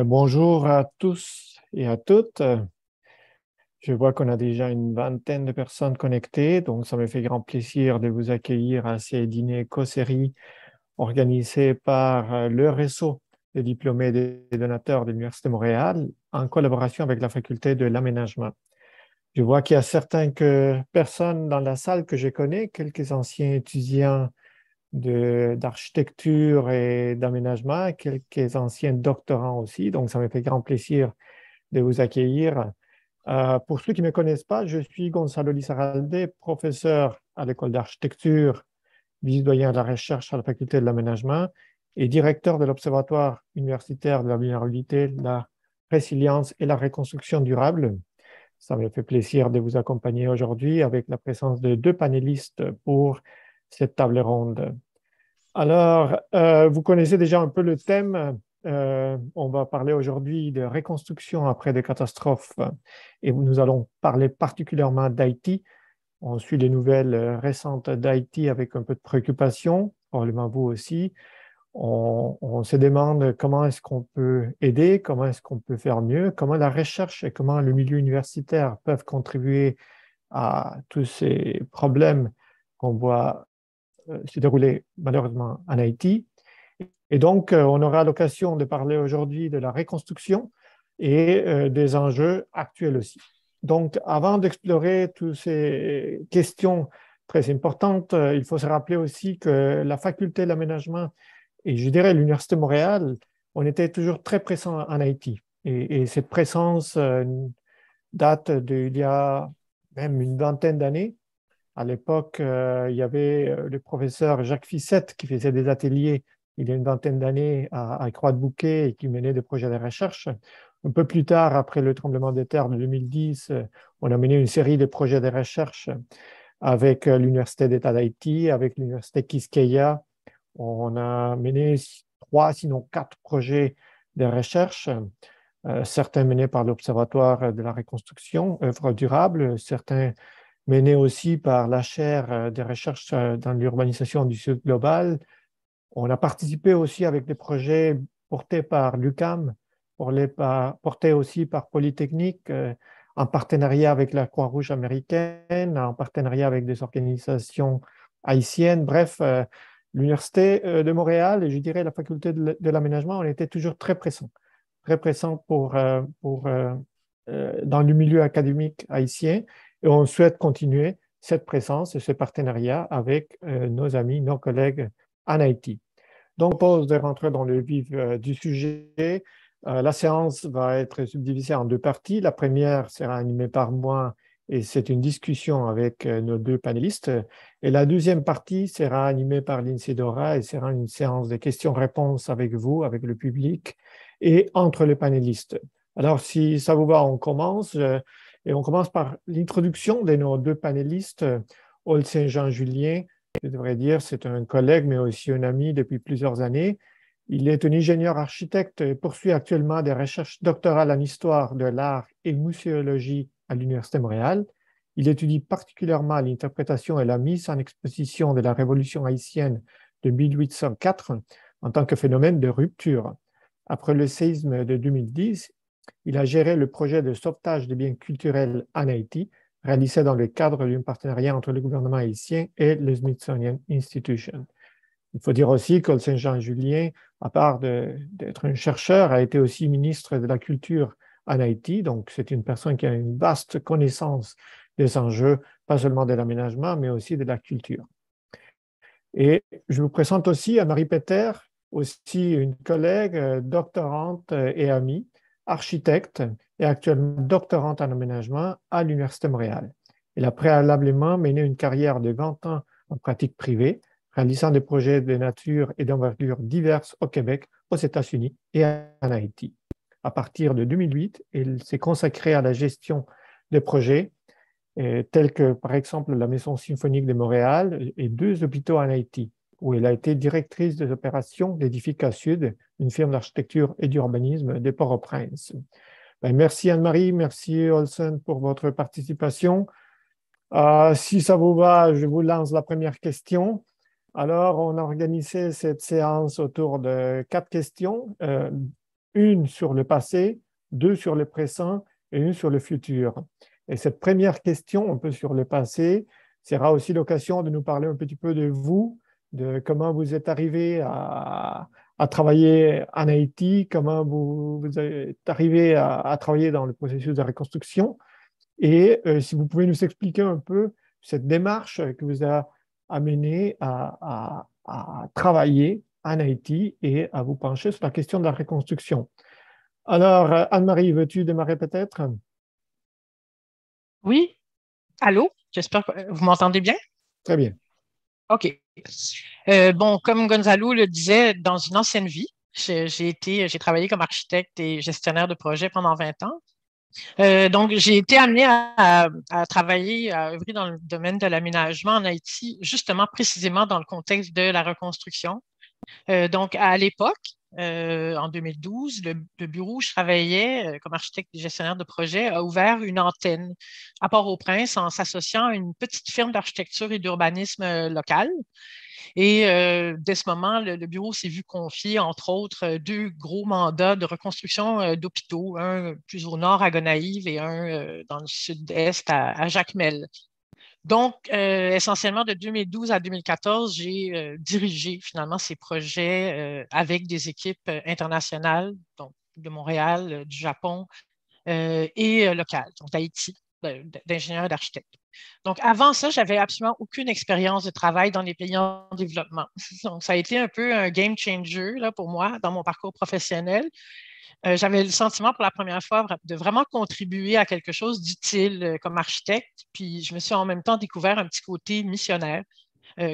Bonjour à tous et à toutes. Je vois qu'on a déjà une vingtaine de personnes connectées, donc ça me fait grand plaisir de vous accueillir à ces dîners co-série organisés par le réseau des diplômés et donateurs de l'Université de Montréal en collaboration avec la Faculté de l'aménagement. Je vois qu'il y a personnes dans la salle que je connais, quelques anciens étudiants d'architecture et d'aménagement, quelques anciens doctorants aussi, donc ça me fait grand plaisir de vous accueillir. Pour ceux qui ne me connaissent pas, je suis Gonzalo Lizarralde, professeur à l'école d'architecture, vice-doyen de la recherche à la faculté de l'aménagement et directeur de l'Observatoire universitaire de la vulnérabilité, la résilience et la reconstruction durable. Ça me fait plaisir de vous accompagner aujourd'hui avec la présence de deux panélistes pour cette table ronde. Alors, vous connaissez déjà un peu le thème. On va parler aujourd'hui de reconstruction après des catastrophes et nous allons parler particulièrement d'Haïti. On suit les nouvelles récentes d'Haïti avec un peu de préoccupation, probablement vous aussi. On se demande comment est-ce qu'on peut aider, comment est-ce qu'on peut faire mieux, comment la recherche et comment le milieu universitaire peuvent contribuer à tous ces problèmes qu'on voit s'est déroulé malheureusement en Haïti. Et donc, on aura l'occasion de parler aujourd'hui de la reconstruction et des enjeux actuels aussi. Donc, avant d'explorer toutes ces questions très importantes, il faut se rappeler aussi que la faculté de l'aménagement et je dirais l'Université de Montréal, on était toujours très présent en Haïti. Et cette présence date d'il y a même une vingtaine d'années. À l'époque, il y avait le professeur Jacques Fissette qui faisait des ateliers il y a une vingtaine d'années à Croix-de-Bouquet et qui menait des projets de recherche. Un peu plus tard, après le tremblement de terre de 2010, on a mené une série de projets de recherche avec l'Université d'État d'Haïti, avec l'Université Quisqueya. On a mené trois, sinon quatre projets de recherche, certains menés par l'Observatoire de la reconstruction, œuvre durable, certains menée aussi par la chaire des recherches dans l'urbanisation du Sud global. On a participé aussi avec des projets portés par l'UQAM, portés aussi par Polytechnique, en partenariat avec la Croix-Rouge américaine, en partenariat avec des organisations haïtiennes. Bref, l'Université de Montréal et je dirais la faculté de l'aménagement, on était toujours très pressant dans le milieu académique haïtien et on souhaite continuer cette présence et ce partenariat avec nos amis, nos collègues en Haïti. Donc, je propose de rentrer dans le vif du sujet. La séance va être subdivisée en deux parties. La première sera animée par moi et c'est une discussion avec nos deux panélistes. Et la deuxième partie sera animée par Lindsay Dora et sera une séance de questions-réponses avec vous, avec le public et entre les panélistes. Alors, si ça vous va, on commence. Et on commence par l'introduction de nos deux panélistes, Olsen Jean-Julien. Je devrais dire, c'est un collègue, mais aussi un ami depuis plusieurs années. Il est un ingénieur architecte et poursuit actuellement des recherches doctorales en histoire de l'art et muséologie à l'Université de Montréal. Il étudie particulièrement l'interprétation et la mise en exposition de la Révolution haïtienne de 1804 en tant que phénomène de rupture. Après le séisme de 2010, il a géré le projet de sauvetage des biens culturels en Haïti, réalisé dans le cadre d'un partenariat entre le gouvernement haïtien et le Smithsonian Institution. Il faut dire aussi que Saint-Jean-Julien, à part d'être un chercheur, a été aussi ministre de la Culture en Haïti. Donc, c'est une personne qui a une vaste connaissance des enjeux, pas seulement de l'aménagement, mais aussi de la culture. Et je vous présente aussi Anne-Marie Peter, aussi une collègue, doctorante et amie, architecte et actuellement doctorante en aménagement à l'Université de Montréal. Elle a préalablement mené une carrière de 20 ans en pratique privée, réalisant des projets de nature et d'envergure diverses au Québec, aux États-Unis et en Haïti. À partir de 2008, elle s'est consacrée à la gestion des projets tels que par exemple la Maison symphonique de Montréal et deux hôpitaux en Haïti, où elle a été directrice des opérations d'Edifica Sud, une firme d'architecture et d'urbanisme de Port-au-Prince. Ben, merci Anne-Marie, merci Olsen pour votre participation. Si ça vous va, je vous lance la première question. Alors, on a organisé cette séance autour de quatre questions. une sur le passé, deux sur le présent et une sur le futur. Et cette première question, un peu sur le passé, sera aussi l'occasion de nous parler un petit peu de vous, de comment vous êtes arrivé à travailler en Haïti, comment vous êtes arrivé à travailler dans le processus de reconstruction. Et si vous pouvez nous expliquer un peu cette démarche que vous a amené à travailler en Haïti et à vous pencher sur la question de la reconstruction. Alors, Anne-Marie, veux-tu démarrer peut-être? Oui, allô? J'espère que vous m'entendez bien. Très bien. OK. Bon, comme Gonzalo le disait, dans une ancienne vie, j'ai travaillé comme architecte et gestionnaire de projet pendant 20 ans. Donc, j'ai été amenée à travailler, à œuvrer dans le domaine de l'aménagement en Haïti, justement, précisément dans le contexte de la reconstruction. Donc, à l'époque, en 2012, le bureau où je travaillais comme architecte et gestionnaire de projet a ouvert une antenne à Port-au-Prince en s'associant à une petite firme d'architecture et d'urbanisme locale. Et dès ce moment, le bureau s'est vu confier, entre autres, deux gros mandats de reconstruction d'hôpitaux, un plus au nord à Gonaïves et un dans le sud-est à Jacmel. Donc, essentiellement, de 2012 à 2014, j'ai dirigé finalement ces projets avec des équipes internationales, donc de Montréal, du Japon et locales, donc d'Haïti, d'ingénieurs et d'architectes. Donc, avant ça, j'avais absolument aucune expérience de travail dans les pays en développement. Donc, ça a été un peu un game changer là, pour moi dans mon parcours professionnel. J'avais le sentiment pour la première fois de vraiment contribuer à quelque chose d'utile comme architecte. Puis je me suis en même temps découvert un petit côté missionnaire,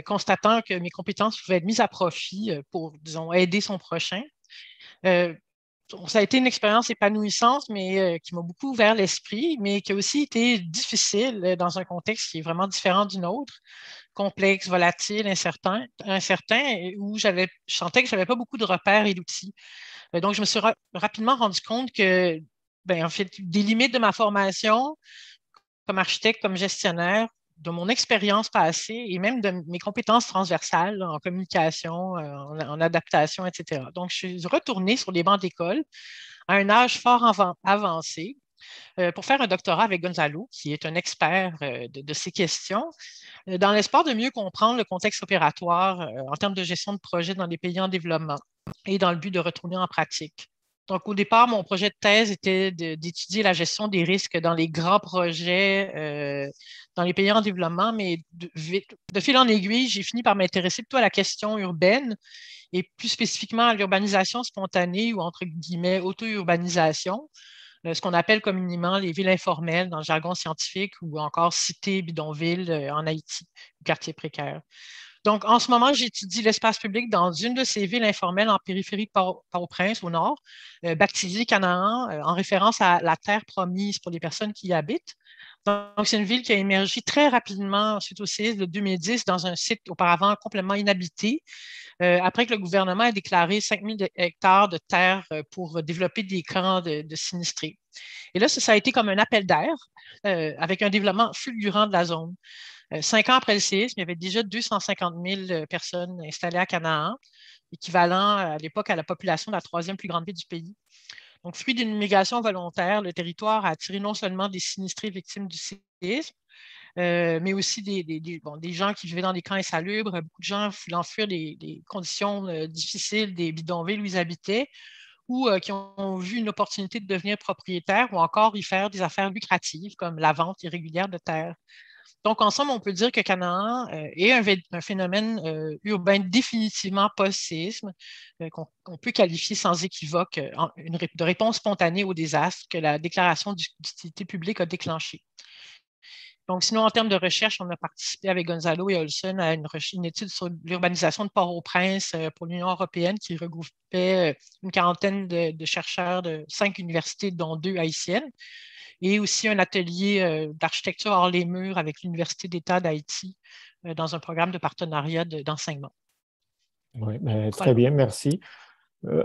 constatant que mes compétences pouvaient être mises à profit pour, disons, aider son prochain. Euh, Ça a été une expérience épanouissante, mais qui m'a beaucoup ouvert l'esprit, mais qui a aussi été difficile dans un contexte qui est vraiment différent du nôtre, complexe, volatile, incertain, et où je sentais que je n'avais pas beaucoup de repères et d'outils. Donc, je me suis rapidement rendu compte que, ben, en fait, des limites de ma formation comme architecte, comme gestionnaire, de mon expérience passée et même de mes compétences transversales là, en communication, en adaptation, etc. Donc, je suis retournée sur les bancs d'école à un âge fort avancé pour faire un doctorat avec Gonzalo, qui est un expert de ces questions, dans l'espoir de mieux comprendre le contexte opératoire en termes de gestion de projet dans les pays en développement et dans le but de retourner en pratique. Donc, au départ, mon projet de thèse était d'étudier la gestion des risques dans les grands projets dans les pays en développement, mais de fil en aiguille, j'ai fini par m'intéresser plutôt à la question urbaine et plus spécifiquement à l'urbanisation spontanée ou entre guillemets auto-urbanisation, ce qu'on appelle communément les villes informelles dans le jargon scientifique ou encore cités bidonvilles en Haïti, quartiers précaires. Donc, en ce moment, j'étudie l'espace public dans une de ces villes informelles en périphérie de Port-au-Prince, au nord, baptisée Canaan, en référence à la terre promise pour les personnes qui y habitent. Donc, c'est une ville qui a émergé très rapidement suite au séisme de 2010 dans un site auparavant complètement inhabité, après que le gouvernement a déclaré 5000 hectares de terre pour développer des camps de sinistrés. Et là, ça a été comme un appel d'air avec un développement fulgurant de la zone. 5 ans après le séisme, il y avait déjà 250 000 personnes installées à Canaan, équivalent à l'époque à la population de la troisième plus grande ville du pays. Donc, fruit d'une migration volontaire, le territoire a attiré non seulement des sinistrés victimes du séisme, mais aussi des gens qui vivaient dans des camps insalubres, beaucoup de gens voulant fuir des conditions difficiles des bidonvilles où ils habitaient ou qui ont vu une opportunité de devenir propriétaires ou encore y faire des affaires lucratives comme la vente irrégulière de terres. Donc, ensemble, on peut dire que Canaan est un phénomène urbain définitivement post-séisme qu'on peut qualifier sans équivoque de réponse spontanée au désastre que la déclaration d'utilité publique a déclenché. Donc, sinon, en termes de recherche, on a participé avec Gonzalo et Olson à une étude sur l'urbanisation de Port-au-Prince pour l'Union européenne qui regroupait une quarantaine de chercheurs de 5 universités, dont 2 haïtiennes, et aussi un atelier d'architecture hors les murs avec l'Université d'État d'Haïti dans un programme de partenariat d'enseignement. Oui, ben, très Voilà. bien, merci.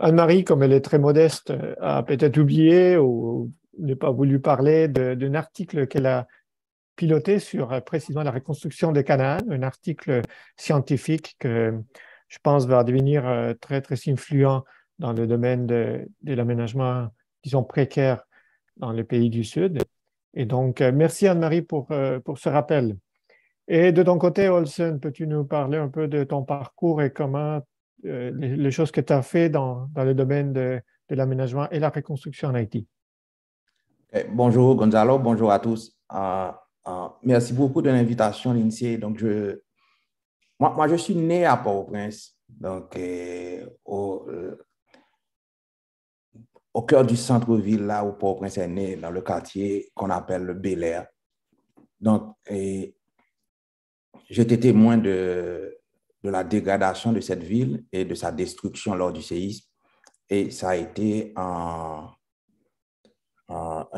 Anne-Marie, comme elle est très modeste, a peut-être oublié ou n'a pas voulu parler d'un article qu'elle a piloté sur précisément la reconstruction de Canaan, un article scientifique que je pense va devenir très, très influent dans le domaine de l'aménagement, disons, précaire dans les pays du Sud. Et donc, merci Anne-Marie pour ce rappel. Et de ton côté, Olsen, peux-tu nous parler un peu de ton parcours et comment les choses que tu as fait dans le domaine de l'aménagement et la reconstruction en Haïti? Bonjour Gonzalo, bonjour à tous. Merci beaucoup de l'invitation, Lindsay. Donc, moi, je suis né à Port-au-Prince, donc au cœur du centre-ville, là où Port-au-Prince est né, dans le quartier qu'on appelle le Bel-Air. Donc, j'étais témoin de la dégradation de cette ville et de sa destruction lors du séisme. Et ça a été un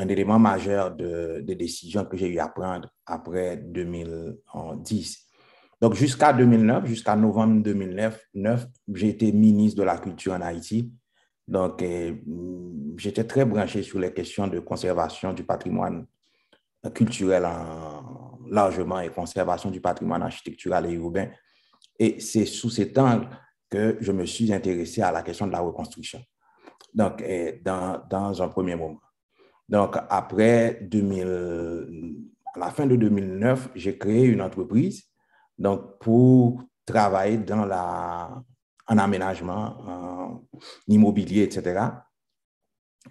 élément majeur des décisions que j'ai eu à prendre après 2010. Donc, jusqu'à 2009, jusqu'à novembre 2009, j'ai été ministre de la Culture en Haïti. Donc, j'étais très branché sur les questions de conservation du patrimoine culturel largement et conservation du patrimoine architectural et urbain. Et c'est sous cet angle que je me suis intéressé à la question de la reconstruction. Donc, dans un premier moment. Donc, après à la fin de 2009, j'ai créé une entreprise donc, pour travailler en aménagement, en immobilier, etc.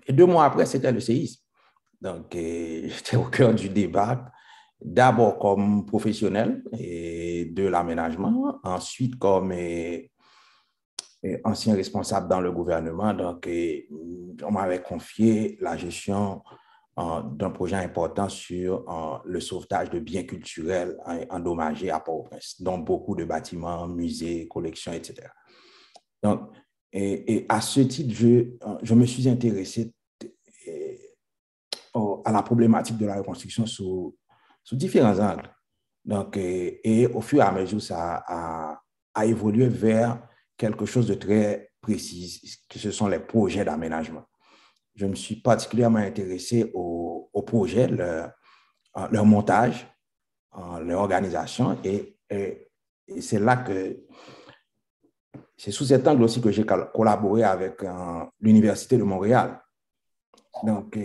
Et 2 mois après, c'était le séisme. Donc, j'étais au cœur du débat, d'abord comme professionnel de l'aménagement, ensuite comme ancien responsable dans le gouvernement. Donc, on m'avait confié la gestion d'un projet important sur le sauvetage de biens culturels endommagés à Port-au-Prince, dont beaucoup de bâtiments, musées, collections, etc. Donc, et à ce titre, je me suis intéressé à la problématique de la reconstruction sous différents angles. Donc, et au fur et à mesure, ça a évolué vers quelque chose de très précis, que ce sont les projets d'aménagement. Je me suis particulièrement intéressé aux projets, leur montage, leur organisation, et c'est là que c'est sous cet angle aussi que j'ai collaboré avec l'Université de Montréal. Donc,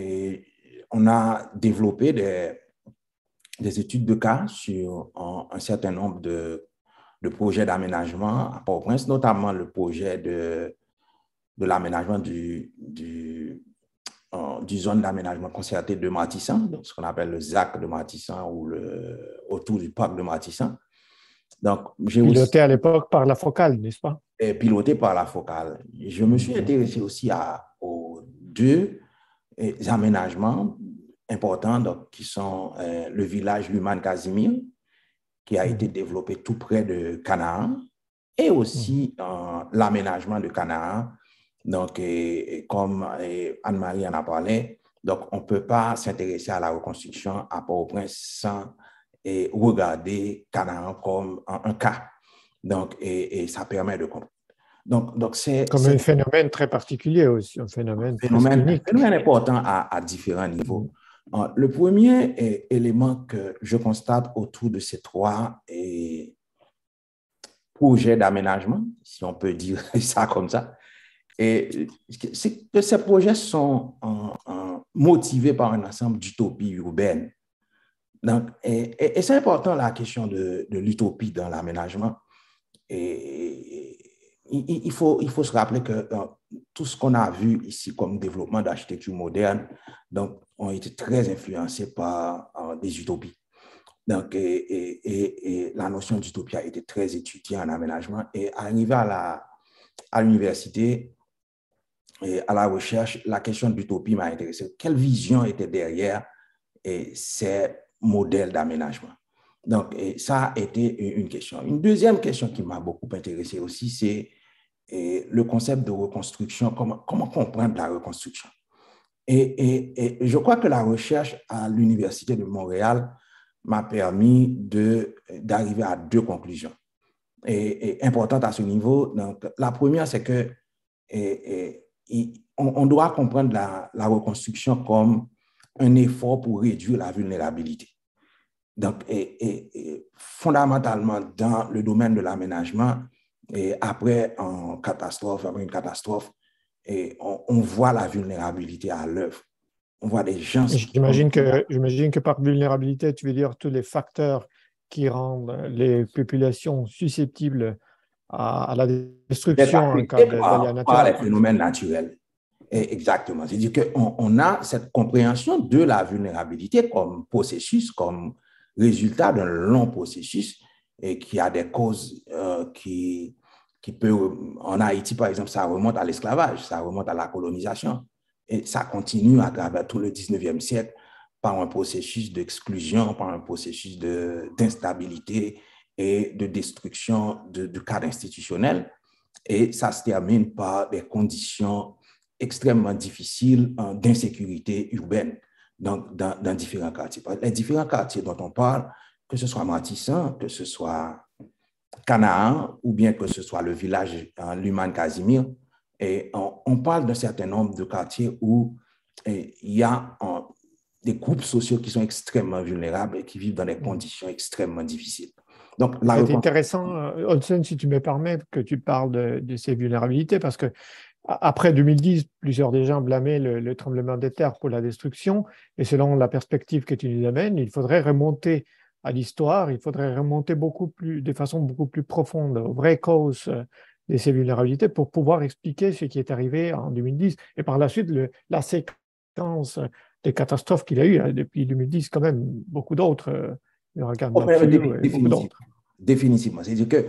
on a développé des études de cas sur un certain nombre de projets d'aménagement à Port-au-Prince, notamment le projet de l'aménagement du zone d'aménagement concerté de Matissan, donc ce qu'on appelle le ZAC de Matissan ou autour du parc de Matissan. Donc, piloté à l'époque par la Focale, n'est-ce pas? Piloté par la Focale. Je me suis intéressé aussi aux 2 aménagements importants donc, qui sont le village Luman Casimir, qui a été développé tout près de Canaan, et aussi l'aménagement de Canaan. Donc, comme Anne-Marie en a parlé, donc on ne peut pas s'intéresser à la reconstruction à Port-au-Prince sans regarder Canaan comme un cas. Donc, et ça permet de comprendre. Donc c'est comme un phénomène très particulier aussi, un phénomène important à différents niveaux. Le premier élément que je constate autour de ces 3 projets d'aménagement, si on peut dire ça comme ça, c'est que ces projets sont motivés par un ensemble d'utopies urbaines. Donc, et c'est important la question de l'utopie dans l'aménagement. Et il faut se rappeler que tout ce qu'on a vu ici comme développement d'architecture moderne donc, ont été très influencés par des utopies. Donc, et la notion d'utopie a été très étudiée en aménagement. Et arrivé à l'université et à la recherche, la question de l'utopie m'a intéressé. Quelle vision était derrière ces modèles d'aménagement? Donc, ça a été une question. Une deuxième question qui m'a beaucoup intéressé aussi, c'est le concept de reconstruction. Comment comprendre la reconstruction? Et je crois que la recherche à l'Université de Montréal m'a permis d'arriver à 2 conclusions importantes à ce niveau. Donc, la première, c'est que on doit comprendre la reconstruction comme un effort pour réduire la vulnérabilité. Donc, fondamentalement, dans le domaine de l'aménagement, après une catastrophe, et on voit la vulnérabilité à l'œuvre. On voit des gens qui... J'imagine que par vulnérabilité, tu veux dire tous les facteurs qui rendent les populations susceptibles à la d'être destruction en cas affectés d'aléas par les naturels. phénomènes naturels. Exactement. C'est-à-dire qu'on a cette compréhension de la vulnérabilité comme processus, comme résultat d'un long processus et qui a des causes qui peuvent, en Haïti, par exemple, ça remonte à l'esclavage, ça remonte à la colonisation et ça continue à travers tout le 19e siècle par un processus d'exclusion, par un processus d'instabilité et de destruction du cadre institutionnel. Et ça se termine par des conditions extrêmement difficiles d'insécurité urbaine dans différents quartiers. Les différents quartiers dont on parle, que ce soit Matissan, que ce soit Canaan, ou bien que ce soit le village Luman Casimir, et on parle d'un certain nombre de quartiers où il y a des groupes sociaux qui sont extrêmement vulnérables et qui vivent dans des conditions extrêmement difficiles. Donc, c'est intéressant, Olsen, si tu me permets, que tu parles de ces vulnérabilités, parce que après 2010, plusieurs des gens blâmaient le tremblement de terre pour la destruction, et selon la perspective que tu nous amènes, il faudrait remonter à l'histoire, il faudrait remonter de façon beaucoup plus profonde aux vraies causes de ces vulnérabilités pour pouvoir expliquer ce qui est arrivé en 2010, et par la suite, la séquence des catastrophes qu'il y a eu depuis 2010, quand même, beaucoup d'autres. Beaucoup d'autres. Définitivement. C'est-à-dire que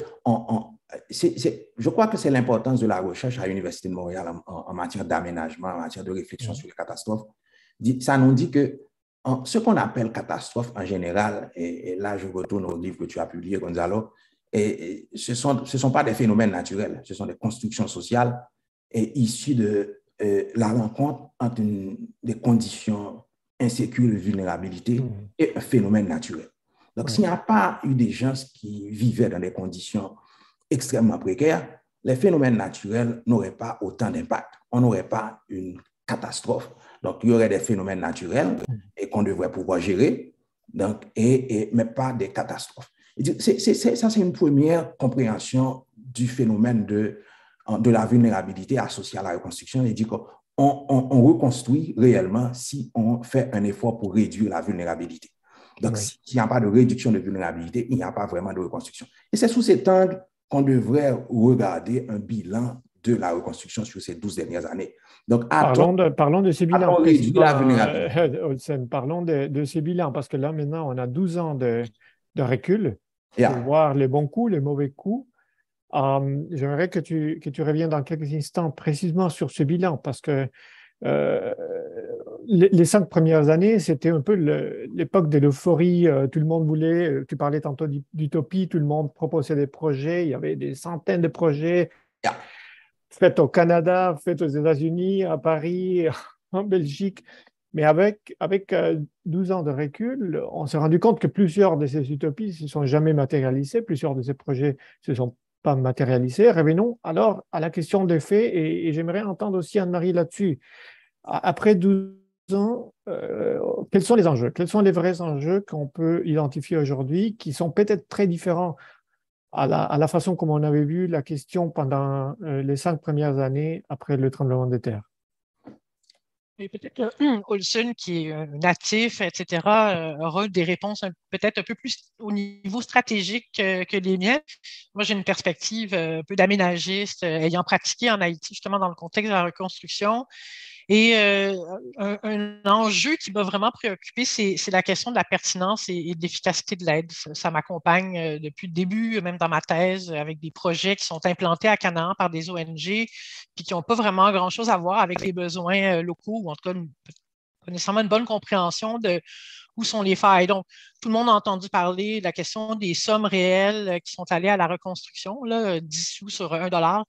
je crois que c'est l'importance de la recherche à l'Université de Montréal en matière d'aménagement, en matière de réflexion sur les catastrophes. Ça nous dit que ce qu'on appelle catastrophe en général, et là je retourne au livre que tu as publié, Gonzalo, et ce sont pas des phénomènes naturels, ce sont des constructions sociales et issues de la rencontre entre des conditions insécures de vulnérabilité et un phénomène naturel. Donc, s'il n'y a pas eu des gens qui vivaient dans des conditions extrêmement précaires, les phénomènes naturels n'auraient pas autant d'impact. On n'aurait pas une catastrophe. Donc, il y aurait des phénomènes naturels et qu'on devrait pouvoir gérer, donc, mais pas des catastrophes. Ça, c'est une première compréhension du phénomène de la vulnérabilité associée à la reconstruction. Il dit qu'on reconstruit réellement si on fait un effort pour réduire la vulnérabilité. Donc, s'il n'y a pas de réduction de vulnérabilité, il n'y a pas vraiment de reconstruction. Et c'est sous cet angle qu'on devrait regarder un bilan de la reconstruction sur ces 12 dernières années. Donc, parlons de ces bilans. Olsen, parlons de ces bilans, parce que là, maintenant, on a 12 ans de recul pour voir les bons coups, les mauvais coups. J'aimerais que tu reviennes dans quelques instants précisément sur ce bilan, parce que les 5 premières années, c'était un peu l'époque de l'euphorie. Tout le monde voulait, tu parlais tantôt d'utopie, tout le monde proposait des projets. Il y avait des centaines de projets faits au Canada, faits aux États-Unis, à Paris, en Belgique. Mais avec 12 ans de recul, on s'est rendu compte que plusieurs de ces utopies ne se sont jamais matérialisées, plusieurs de ces projets ne se sont pas matérialisés. Revenons alors à la question des faits, et j'aimerais entendre aussi Anne-Marie là-dessus. Après 12 ans, quels sont les enjeux? Quels sont les vrais enjeux qu'on peut identifier aujourd'hui, qui sont peut-être très différents à la façon comme on avait vu la question pendant les 5 premières années après le tremblement de terre? Et peut-être Olsen, qui est natif, etc., aura des réponses peut-être un peu plus au niveau stratégique que les miennes. Moi, j'ai une perspective un peu d'aménagiste, ayant pratiqué en Haïti, justement, dans le contexte de la reconstruction. Et un enjeu qui m'a vraiment préoccupé, c'est la question de la pertinence et de l'efficacité de l'aide. Ça m'accompagne depuis le début, même dans ma thèse, avec des projets qui sont implantés à Canaan par des ONG, puis qui n'ont pas vraiment grand-chose à voir avec les besoins locaux, ou en tout cas, pas nécessairement une bonne compréhension de où sont les failles. Donc, tout le monde a entendu parler de la question des sommes réelles qui sont allées à la reconstruction, là, 10 sous sur $1.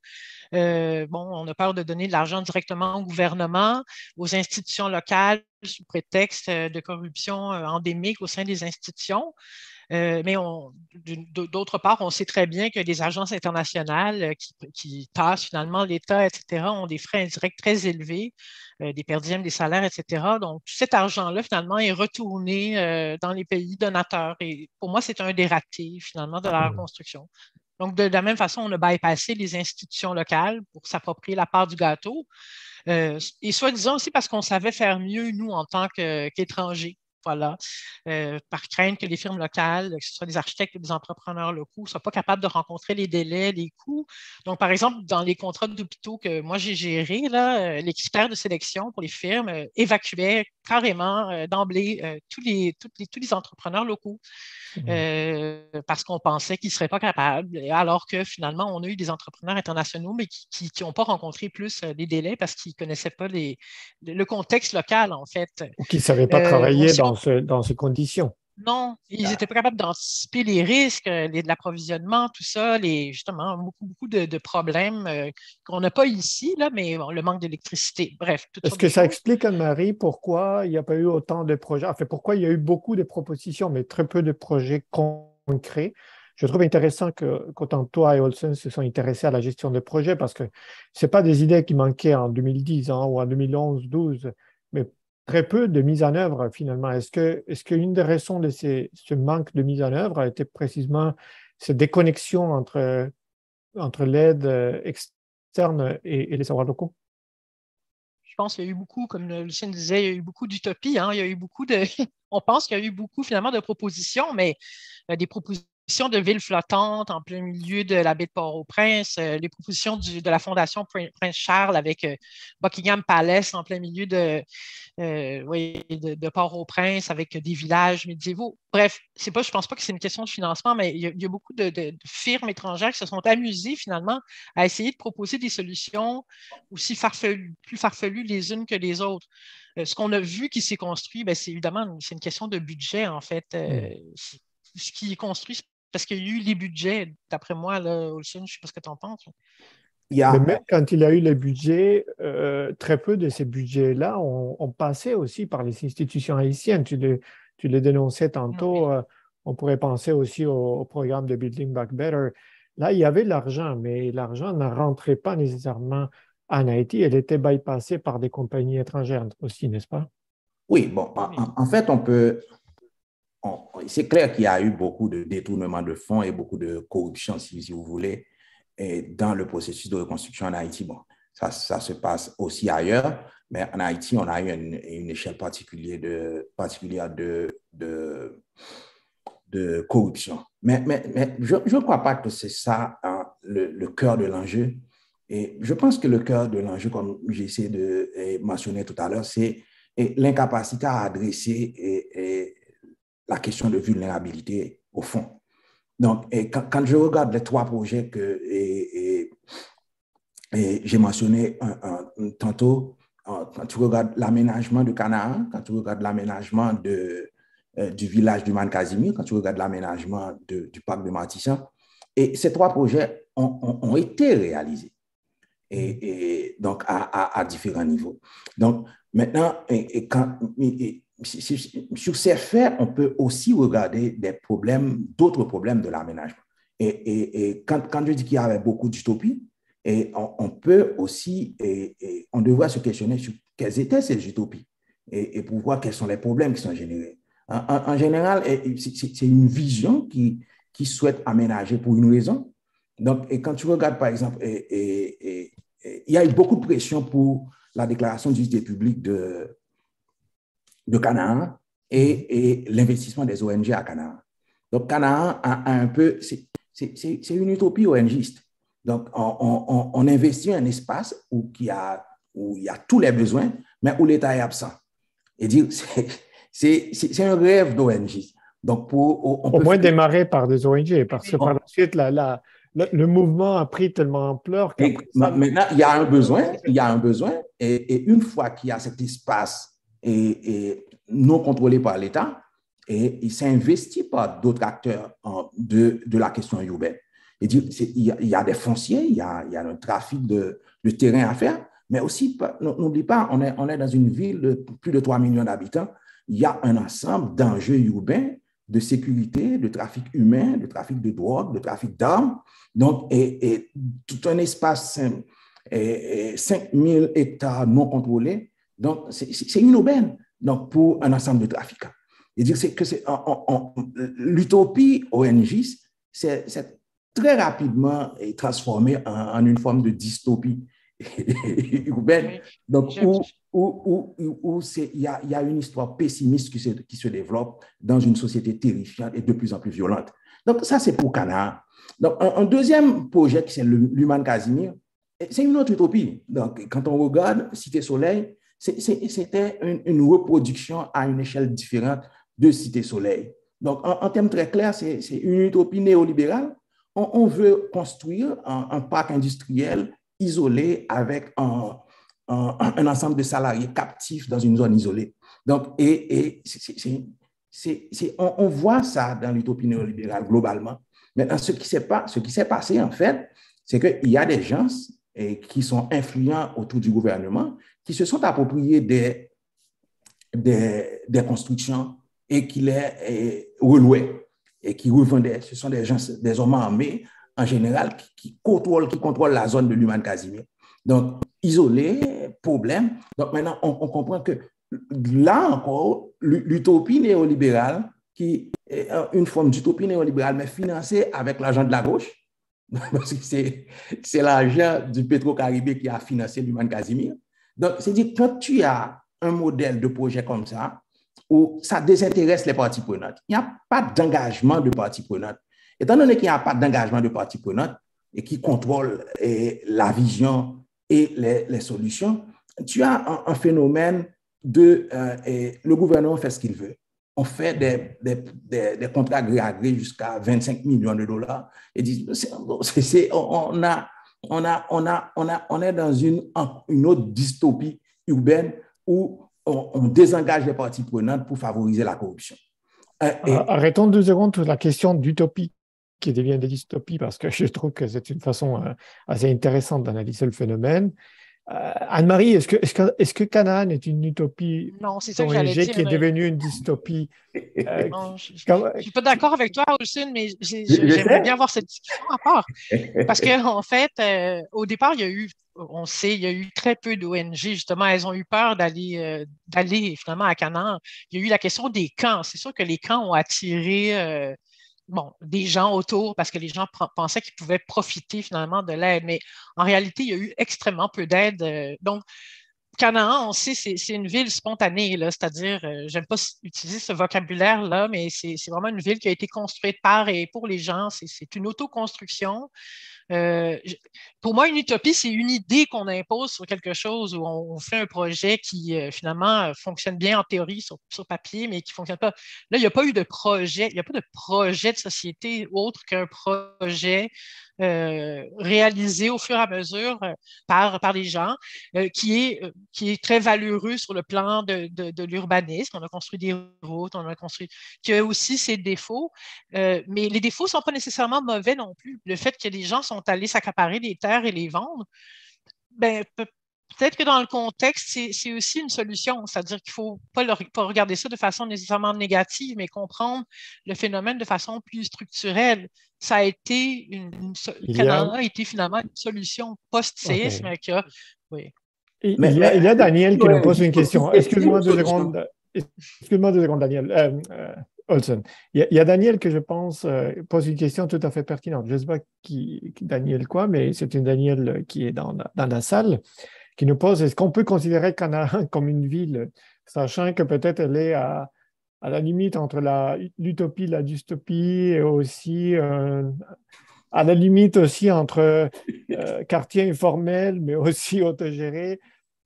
On a peur de donner de l'argent directement au gouvernement, aux institutions locales, sous prétexte de corruption endémique au sein des institutions. Mais d'autre part, on sait très bien que les agences internationales qui tassent finalement l'État, etc., ont des frais indirects très élevés, des perdièmes, des salaires, etc. Donc, tout cet argent-là, finalement, est retourné dans les pays donateurs. Et pour moi, c'est un des ratés, finalement, de la reconstruction. Donc, de la même façon, on a bypassé les institutions locales pour s'approprier la part du gâteau. Et soi-disant aussi parce qu'on savait faire mieux, nous, en tant qu'étrangers. Voilà. Par crainte que les firmes locales, que ce soit des architectes ou des entrepreneurs locaux, ne soient pas capables de rencontrer les délais, les coûts. Donc, par exemple, dans les contrats d'hôpitaux que moi j'ai gérés, là, les critères de sélection pour les firmes évacuaient carrément d'emblée tous les entrepreneurs locaux. Parce qu'on pensait qu'ils ne seraient pas capables, alors que finalement, on a eu des entrepreneurs internationaux, mais qui n'ont pas rencontré plus les délais parce qu'ils ne connaissaient pas le contexte local, en fait. Ou qui ne savaient pas travailler Aussi, dans ces conditions. non, ils n'étaient pas capables d'anticiper les risques, de l'approvisionnement, tout ça, justement, beaucoup de problèmes qu'on n'a pas ici, là, mais bon, le manque d'électricité, bref, toutes Est-ce sortes de que ça choses. explique, Anne-Marie, pourquoi il n'y a pas eu autant de projets? Enfin, pourquoi il y a eu beaucoup de propositions, mais très peu de projets concrets? Je trouve intéressant qu'autant toi et Olsen se sont intéressés à la gestion de projets parce que ce n'est pas des idées qui manquaient en 2010 hein, ou en 2011-12, mais très peu de mise en œuvre finalement. Est-ce qu'une des raisons de ce manque de mise en œuvre a été précisément cette déconnexion entre l'aide externe et les savoirs locaux? Je pense qu'il y a eu beaucoup, comme Lucien disait, il y a eu beaucoup d'utopies. Hein, il y a eu beaucoup de. On pense qu'il y a eu beaucoup finalement de propositions, mais des propositions de villes flottantes en plein milieu de la baie de Port-au-Prince, les propositions de la Fondation Prince Charles avec Buckingham Palace en plein milieu oui, de Port-au-Prince avec des villages médiévaux. Bref, je ne pense pas que c'est une question de financement, mais il y a beaucoup de firmes étrangères qui se sont amusées finalement à essayer de proposer des solutions aussi plus farfelues les unes que les autres. Ce qu'on a vu qui s'est construit, ben, c'est évidemment c'est une question de budget, en fait. Ce qui est construit, parce qu'il y a eu les budgets, d'après moi, là, Olsen, je ne sais pas ce que tu en penses. Il y Mais a, même quand il y a eu les budgets, très peu de ces budgets-là ont passé aussi par les institutions haïtiennes. Tu les dénonçais tantôt. Oui. On pourrait penser aussi au programme de Building Back Better. Là, il y avait de l'argent, mais l'argent ne rentrait pas nécessairement en Haïti. Elle était bypassée par des compagnies étrangères aussi, n'est-ce pas? oui, bon, Oui. en fait, c'est clair qu'il y a eu beaucoup de détournement de fonds et beaucoup de corruption, si vous voulez, et dans le processus de reconstruction en Haïti. Bon, ça se passe aussi ailleurs, mais en Haïti, on a eu une échelle particulière de corruption. Mais je ne crois pas que c'est ça hein, le cœur de l'enjeu. Et je pense que le cœur de l'enjeu, comme j'ai essayé de mentionner tout à l'heure, c'est l'incapacité à adresser la question de vulnérabilité au fond. Donc, quand je regarde les trois projets que j'ai mentionnés tantôt, quand tu regardes l'aménagement de Canaan, quand tu regardes l'aménagement du village du Man Casimir, quand tu regardes l'aménagement du parc de Matissan, et ces trois projets ont été réalisés. Donc, à différents niveaux. Donc, maintenant, sur ces faits, on peut aussi regarder d'autres problèmes de l'aménagement. Et quand je dis qu'il y avait beaucoup d'utopies, on peut aussi, on devrait se questionner sur quelles étaient ces utopies et pour voir quels sont les problèmes qui sont générés. En général, c'est une vision qui souhaite aménager pour une raison. Donc, et quand tu regardes, par exemple, il y a eu beaucoup de pression pour la déclaration d'utilité publique de Canaan et l'investissement des ONG à Canaan. Donc, Canaan a un peu, c'est une utopie ONGiste. Donc, on investit un espace où il y a tous les besoins, mais où l'État est absent. Et dire, c'est un rêve d'ONG. Donc, Au moins démarré par des ONG, parce que par la suite, le mouvement a pris tellement d'ampleur qu'après ça... Maintenant, il y a un besoin, et une fois qu'il y a cet espace non contrôlé par l'État, et il s'est investi par d'autres acteurs de la question urbaine. Il y a des fonciers, il y a un trafic de terrain à faire, mais aussi, n'oublie pas, on est dans une ville de plus de 3 millions d'habitants. Il y a un ensemble d'enjeux urbains de sécurité, de trafic humain, de trafic de drogue, de trafic d'armes. Donc, et tout un espace, 5000 hectares non contrôlés. Donc, c'est une aubaine donc, pour un ensemble de trafiquants. Et dire que l'utopie ONG, c'est très rapidement transformé en une forme de dystopie urbaine. Donc, où il y a une histoire pessimiste qui se développe dans une société terrifiante et de plus en plus violente. Donc, ça, c'est pour Canaan. Donc, un deuxième projet, c'est l'Human Casimir, c'est une autre utopie. Donc, quand on regarde Cité Soleil, c'était une reproduction à une échelle différente de Cité Soleil. Donc, en termes très clairs, c'est une utopie néolibérale. On veut construire un parc industriel isolé avec un ensemble de salariés captifs dans une zone isolée. Donc, on voit ça dans l'utopie néolibérale globalement. Maintenant, ce qui s'est passé, en fait, c'est qu'il y a des gens qui sont influents autour du gouvernement qui se sont appropriés des constructions et qui les relouaient et qui revendaient. Ce sont des gens, des hommes armés en général qui contrôlent la zone de l'Human Casimir. Donc, isolé, problème. Donc, maintenant, on comprend que là encore, l'utopie néolibérale, qui est une forme d'utopie néolibérale, mais financée avec l'argent de la gauche, parce que c'est l'argent du Petro-Caribé qui a financé l'Human Casimir. Donc, c'est-à-dire, quand tu as un modèle de projet comme ça, où ça désintéresse les parties prenantes, il n'y a pas d'engagement de parties prenantes. Étant donné qu'il n'y a pas d'engagement de parties prenantes et qui contrôlent la vision et les solutions, tu as un phénomène de le gouvernement fait ce qu'il veut. On fait des contrats gré à gré jusqu'à 25 millions de dollars et dit, on est dans une autre dystopie urbaine où on désengage les parties prenantes pour favoriser la corruption. Arrêtons 2 secondes sur la question d'utopie qui devient des dystopies, parce que je trouve que c'est une façon assez intéressante d'analyser le phénomène. Anne-Marie, est-ce que Canaan est une utopie? Non, c'est ça que j'allais dire. Qui est devenue une dystopie? Non, je ne suis pas d'accord avec toi, Olsen, mais j'aimerais bien avoir cette discussion à part. Parce qu'en fait, au départ, il y a eu très peu d'ONG. Justement, elles ont eu peur d'aller finalement à Canaan. Il y a eu la question des camps. C'est sûr que les camps ont attiré des gens autour parce que les gens pensaient qu'ils pouvaient profiter finalement de l'aide. Mais en réalité, il y a eu extrêmement peu d'aide. Donc, Canaan, on sait, c'est une ville spontanée, là, c'est-à-dire, j'aime pas utiliser ce vocabulaire-là, mais c'est vraiment une ville qui a été construite par et pour les gens. C'est une autoconstruction. Pour moi, une utopie, c'est une idée qu'on impose sur quelque chose où on fait un projet qui, finalement, fonctionne bien en théorie sur papier, mais qui ne fonctionne pas. Là, il n'y a pas eu de projet, il n'y a pas de projet de société autre qu'un projet réalisé au fur et à mesure par les gens, qui est très valeureux sur le plan de l'urbanisme. On a construit des routes, qui a aussi ses défauts, mais les défauts ne sont pas nécessairement mauvais non plus. Le fait que les gens sont allés s'accaparer des terres et les vendre, ben, peut-être que dans le contexte, c'est aussi une solution. C'est-à-dire qu'il ne faut pas regarder ça de façon nécessairement négative, mais comprendre le phénomène de façon plus structurelle. Ça a été Canada a été finalement une solution post-séisme qui a. Oui. Il y a Daniel qui nous pose une question. Excuse-moi 2 secondes. Excuse-moi 2 secondes, Daniel. Olsen. Il y a Daniel que je pense pose une question tout à fait pertinente. Je ne sais pas qui Daniel quoi, mais c'est une Daniel qui est dans la salle, qui nous pose, est-ce qu'on peut considérer Canaan comme une ville, sachant que peut-être elle est à la limite entre l'utopie et la dystopie, et aussi à la limite aussi entre quartier informel, mais aussi autogéré.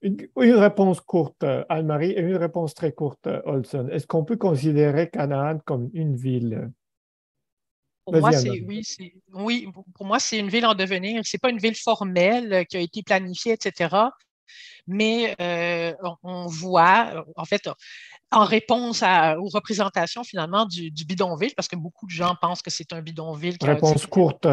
Une réponse courte, Anne-Marie, et une réponse très courte, Olsen. Est-ce qu'on peut considérer Canaan comme une ville? Pour moi, pour moi, c'est une ville en devenir. Ce n'est pas une ville formelle qui a été planifiée, etc. Mais on voit, en fait, en réponse aux représentations finalement du bidonville, parce que beaucoup de gens pensent que c'est un bidonville. Réponse courte.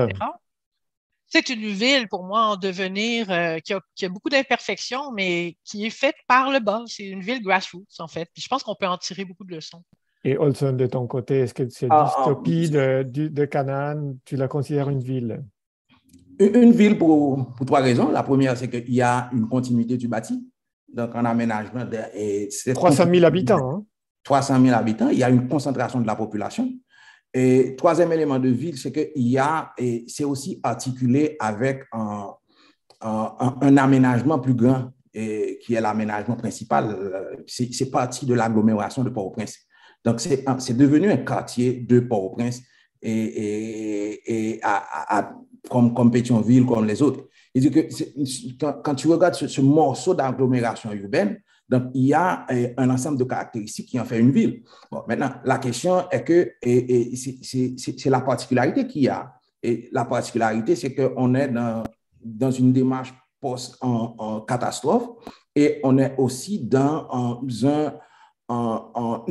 C'est une ville, pour moi, en devenir, qui a beaucoup d'imperfections, mais qui est faite par le bas. C'est une ville grassroots, en fait. Puis je pense qu'on peut en tirer beaucoup de leçons. Et Olsen, de ton côté, est-ce que cette dystopie de Canaan, tu la considères une ville? Une ville pour 3 raisons. La première, c'est qu'il y a une continuité du bâti. Donc, un aménagement. 300 000 habitants. Hein? 300 000 habitants. Il y a une concentration de la population. Et troisième élément de ville, c'est qu'il y a, et c'est aussi articulé avec un aménagement plus grand, qui est l'aménagement principal. C'est parti de l'agglomération de Port-au-Prince. Donc, c'est devenu un quartier de Port-au-Prince comme Pétionville, comme les autres. Et que quand tu regardes ce morceau d'agglomération urbaine, donc il y a un ensemble de caractéristiques qui en fait une ville. Bon, maintenant, la question est que c'est la particularité qu'il y a. Et la particularité, c'est qu'on est dans une démarche en catastrophe et on est aussi dans un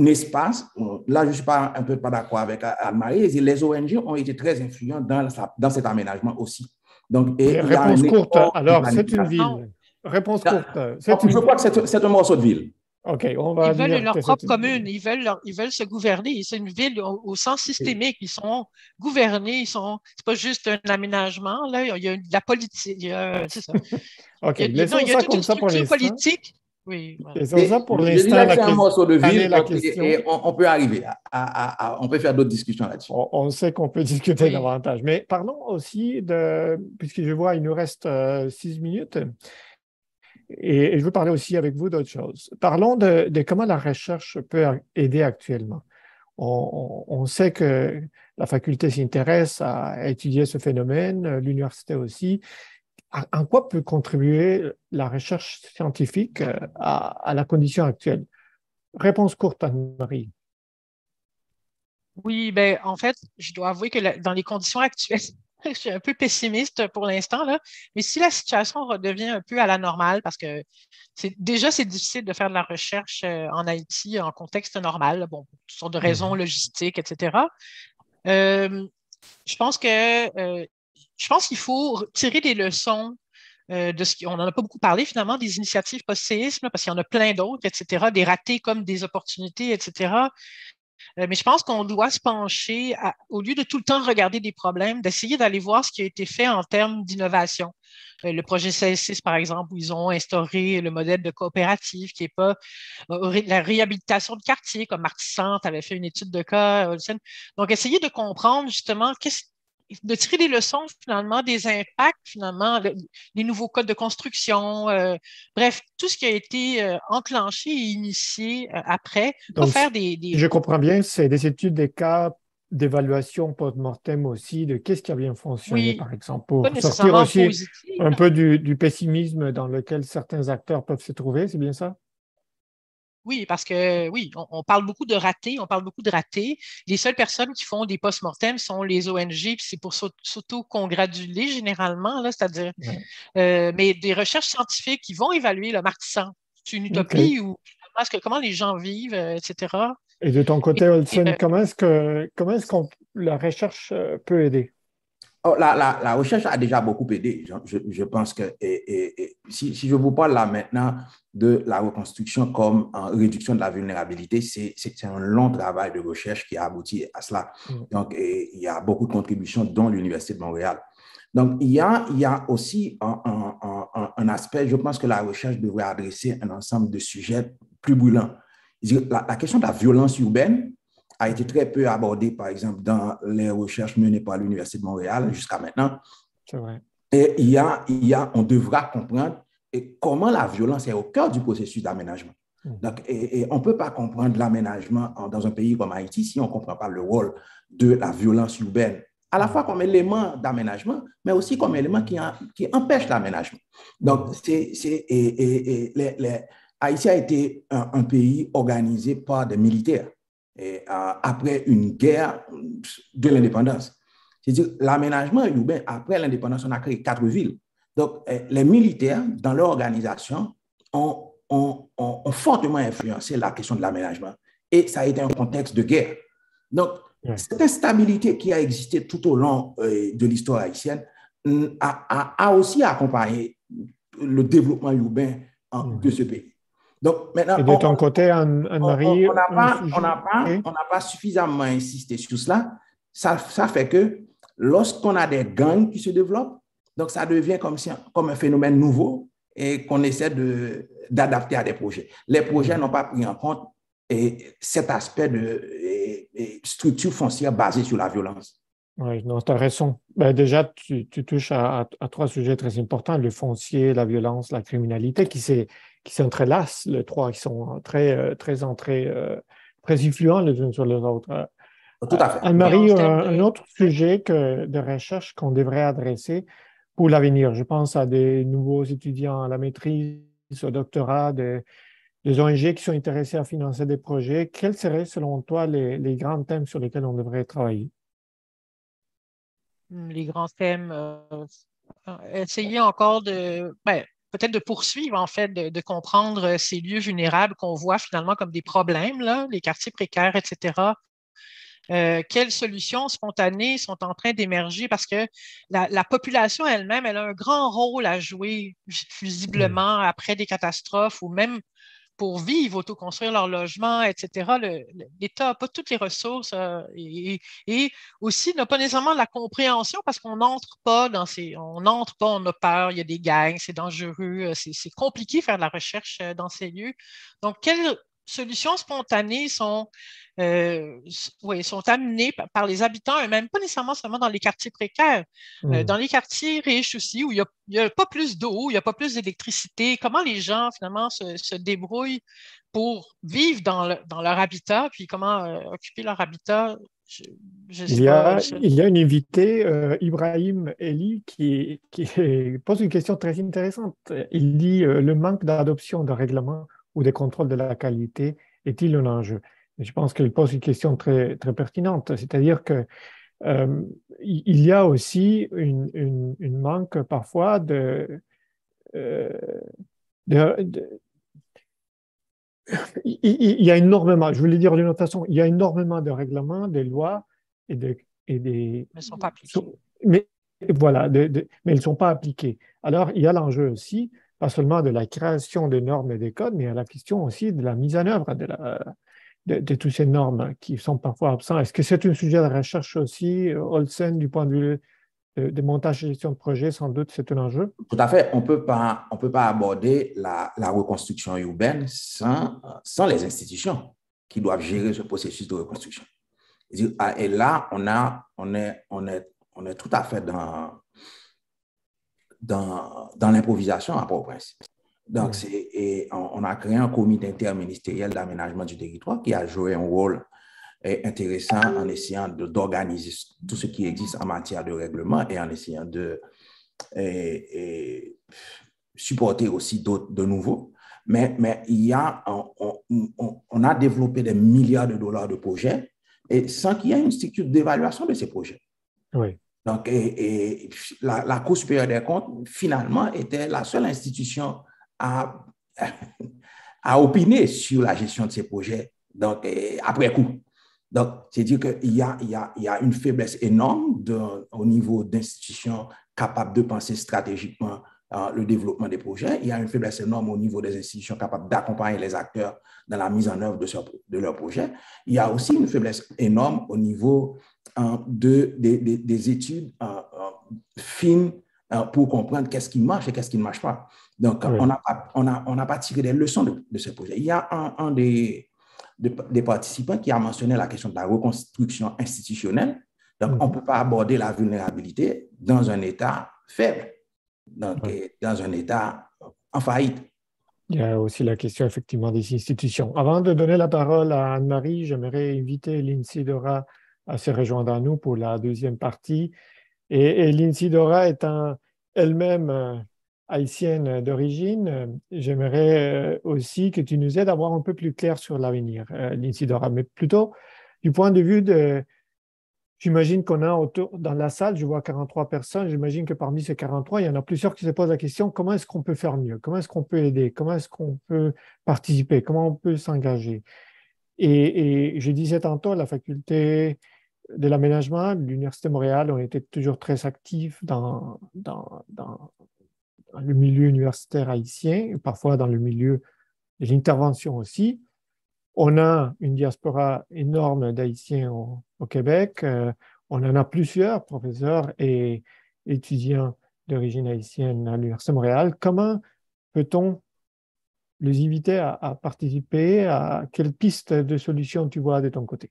espace. Là, je ne suis pas un peu pas d'accord avec Anne-Marie. Les ONG ont été très influents dans cet aménagement aussi. Donc, et réponse courte. Alors, c'est une ville. Réponse courte. Je crois que c'est un morceau de ville. OK, ils veulent leur propre commune, ils veulent se gouverner. C'est une ville au sens systémique. Ils sont gouvernés, c'est pas juste un aménagement. Là, il y a de la politique. C'est ça. OK, laissons ça comme ça pour l'instant. Politique. Oui, voilà. Laissons ça pour l'instant. Je dirais que c'est un morceau de ville et on peut arriver on peut faire d'autres discussions là-dessus. On sait qu'on peut discuter davantage. Mais parlons aussi puisque je vois, il nous reste 6 minutes. Et je veux parler aussi avec vous d'autres choses. Parlons de comment la recherche peut aider actuellement. On sait que la faculté s'intéresse à étudier ce phénomène, l'université aussi. En quoi peut contribuer la recherche scientifique à la condition actuelle? Réponse courte, Anne-Marie. Oui, ben en fait, je dois avouer que dans les conditions actuelles, je suis un peu pessimiste pour l'instant, là. Mais si la situation redevient un peu à la normale, parce que c'est difficile de faire de la recherche en Haïti en contexte normal, bon, pour toutes sortes de raisons logistiques, etc. Je pense qu'il faut tirer des leçons de ce qu'on n'en a pas beaucoup parlé finalement, des initiatives post-séisme, parce qu'il y en a plein d'autres, etc., des ratés comme des opportunités, etc. Mais je pense qu'on doit se pencher, au lieu de tout le temps regarder des problèmes, d'essayer d'aller voir ce qui a été fait en termes d'innovation. Le projet CS6, par exemple, où ils ont instauré le modèle de coopérative qui n'est pas la réhabilitation de quartier, comme Martissante avait fait une étude de cas. Donc, essayer de comprendre justement de tirer des leçons finalement des impacts, finalement, les nouveaux codes de construction, bref, tout ce qui a été enclenché et initié après. Donc, je comprends bien, c'est des études des cas d'évaluation post-mortem aussi, de qu'est-ce qui a bien fonctionné, par exemple, pour sortir aussi positif, un peu du pessimisme dans lequel certains acteurs peuvent se trouver, c'est bien ça? Oui, parce que oui, on parle beaucoup de ratés, Les seules personnes qui font des post-mortem sont les ONG, puis c'est pour s'auto-congratuler généralement, là, c'est-à-dire, mais des recherches scientifiques qui vont évaluer le martissant. C'est une utopie ou comment les gens vivent, etc. Et de ton côté, Olsen, comment est-ce que la recherche peut aider? Oh, la recherche a déjà beaucoup aidé. Je pense que si je vous parle là maintenant de la reconstruction comme en réduction de la vulnérabilité, c'est un long travail de recherche qui a abouti à cela. Donc, il y a beaucoup de contributions, dont l'Université de Montréal. Donc, il y a aussi un aspect, je pense que la recherche devrait adresser un ensemble de sujets plus brûlants. La question de la violence urbaine a été très peu abordée, par exemple, dans les recherches menées par l'Université de Montréal jusqu'à maintenant. C'est vrai. Et on devra comprendre comment la violence est au cœur du processus d'aménagement. Donc, on ne peut pas comprendre l'aménagement dans un pays comme Haïti si on ne comprend pas le rôle de la violence urbaine, à la fois comme élément d'aménagement, mais aussi comme élément qui empêche l'aménagement. Donc, Haïti a été un pays organisé par des militaires. Après une guerre de l'indépendance. C'est-à-dire l'aménagement urbain, après l'indépendance, on a créé 4 villes. Donc, les militaires, dans leur organisation, ont fortement influencé la question de l'aménagement. Et ça a été un contexte de guerre. Donc, cette instabilité qui a existé tout au long de l'histoire haïtienne a aussi accompagné le développement urbain de ce pays. Donc, maintenant, et de ton côté, Anne-Marie, on n'a pas suffisamment insisté sur cela. Ça fait que lorsqu'on a des gangs qui se développent, donc ça devient comme un phénomène nouveau et qu'on essaie d'adapter à des projets. Les projets n'ont pas pris en compte cet aspect de structure foncière basée sur la violence. Oui, non, tu as raison. Ben, déjà, tu touches à trois sujets très importants, le foncier, la violence, la criminalité, qui s'entrelacent, les trois, qui sont très influents les uns sur les autres. Tout à fait. Et en Anne-Marie, termes un de... autre sujet de recherche qu'on devrait adresser pour l'avenir, je pense à des nouveaux étudiants à la maîtrise, au doctorat, des ONG qui sont intéressés à financer des projets. Quels seraient, selon toi, les grands thèmes sur lesquels on devrait travailler? les grands thèmes, essayer encore peut-être de poursuivre, en fait, de comprendre ces lieux vulnérables qu'on voit finalement comme des problèmes, là, les quartiers précaires, etc. Quelles solutions spontanées sont en train d'émerger parce que la population elle-même, elle a un grand rôle à jouer Mm. visiblement après des catastrophes ou même pour vivre, autoconstruire leur logement, etc. L'État n'a pas toutes les ressources et aussi n'a pas nécessairement la compréhension parce qu'on n'entre pas on n'entre pas, on a peur, il y a des gangs, c'est dangereux, c'est compliqué de faire de la recherche dans ces lieux. Donc, quelles solutions spontanées sont amenées par les habitants eux-mêmes, pas nécessairement seulement dans les quartiers précaires, dans Mm. les quartiers riches aussi, où il n'y a pas plus d'eau, il n'y a pas plus d'électricité. Comment les gens, finalement, se débrouillent pour vivre dans leur habitat, puis comment occuper leur habitat? Je ne sais pas. Il y a une invitée, Ibrahim Eli, qui pose une question très intéressante. Il dit le manque d'adoption de règlements ou de contrôle de la qualité est-il un enjeu? Et je pense qu'il pose une question très pertinente. C'est-à-dire que il y a aussi une manque parfois euh, de, il y a énormément, je voulais dire d'une autre façon, il y a énormément de règlements, des lois et, et des. Ne sont pas appliqués. Mais voilà, mais ils ne sont pas appliqués. Alors, il y a l'enjeu aussi, pas seulement de la création des normes et des codes, mais il y a la question aussi de la mise en œuvre de toutes ces normes qui sont parfois absents. Est-ce que c'est un sujet de recherche aussi, Olsen, du point de vue de montage et gestion de projet, sans doute, c'est un enjeu? Tout à fait. On peut pas aborder la reconstruction urbaine sans les institutions qui doivent gérer ce processus de reconstruction. Et là, on est tout à fait dans l'improvisation à Port-au-Prince. Donc, on a créé un comité interministériel d'aménagement du territoire qui a joué un rôle intéressant en essayant d'organiser tout ce qui existe en matière de règlement et en essayant de supporter aussi d'autres de nouveaux. Mais on a développé des milliards de dollars de projets et sans qu'il y ait une structure d'évaluation de ces projets. Oui. Donc, la Cour supérieure des comptes, finalement, était la seule institution à, à opiner sur la gestion de ces projets, donc, après coup. Donc, c'est-à-dire qu'il y a une faiblesse énorme au niveau d'institutions capables de penser stratégiquement le développement des projets. Il y a une faiblesse énorme au niveau des institutions capables d'accompagner les acteurs dans la mise en œuvre de leurs projets. Il y a aussi une faiblesse énorme au niveau des études fines pour comprendre qu'est-ce qui marche et qu'est-ce qui ne marche pas. Donc, Oui. on n'a pas tiré des leçons de ce projet. Il y a un des participants qui a mentionné la question de la reconstruction institutionnelle. Donc, on ne peut pas aborder la vulnérabilité dans un État faible, donc dans un État en faillite. Il y a aussi la question effectivement des institutions. Avant de donner la parole à Anne-Marie, j'aimerais inviter Lindsay Dora à se rejoindre à nous pour la deuxième partie. Et Lindsay Dora étant elle-même haïtienne d'origine, j'aimerais aussi que tu nous aides à voir un peu plus clair sur l'avenir, Lindsay Dora, mais plutôt du point de vue de. J'imagine qu'on a autour, dans la salle, je vois 43 personnes, j'imagine que parmi ces 43, il y en a plusieurs qui se posent la question, comment est-ce qu'on peut faire mieux? Comment est-ce qu'on peut aider? Comment est-ce qu'on peut participer? Comment on peut s'engager? Et je disais tantôt, la faculté de l'aménagement de l'Université de Montréal, on était toujours très actifs dans le milieu universitaire haïtien, et parfois dans le milieu de l'intervention aussi. On a une diaspora énorme d'Haïtiens au Québec. On en a plusieurs professeurs et étudiants d'origine haïtienne à l'Université de Montréal. Comment peut-on les inviter à participer? À quelle piste de solution tu vois de ton côté?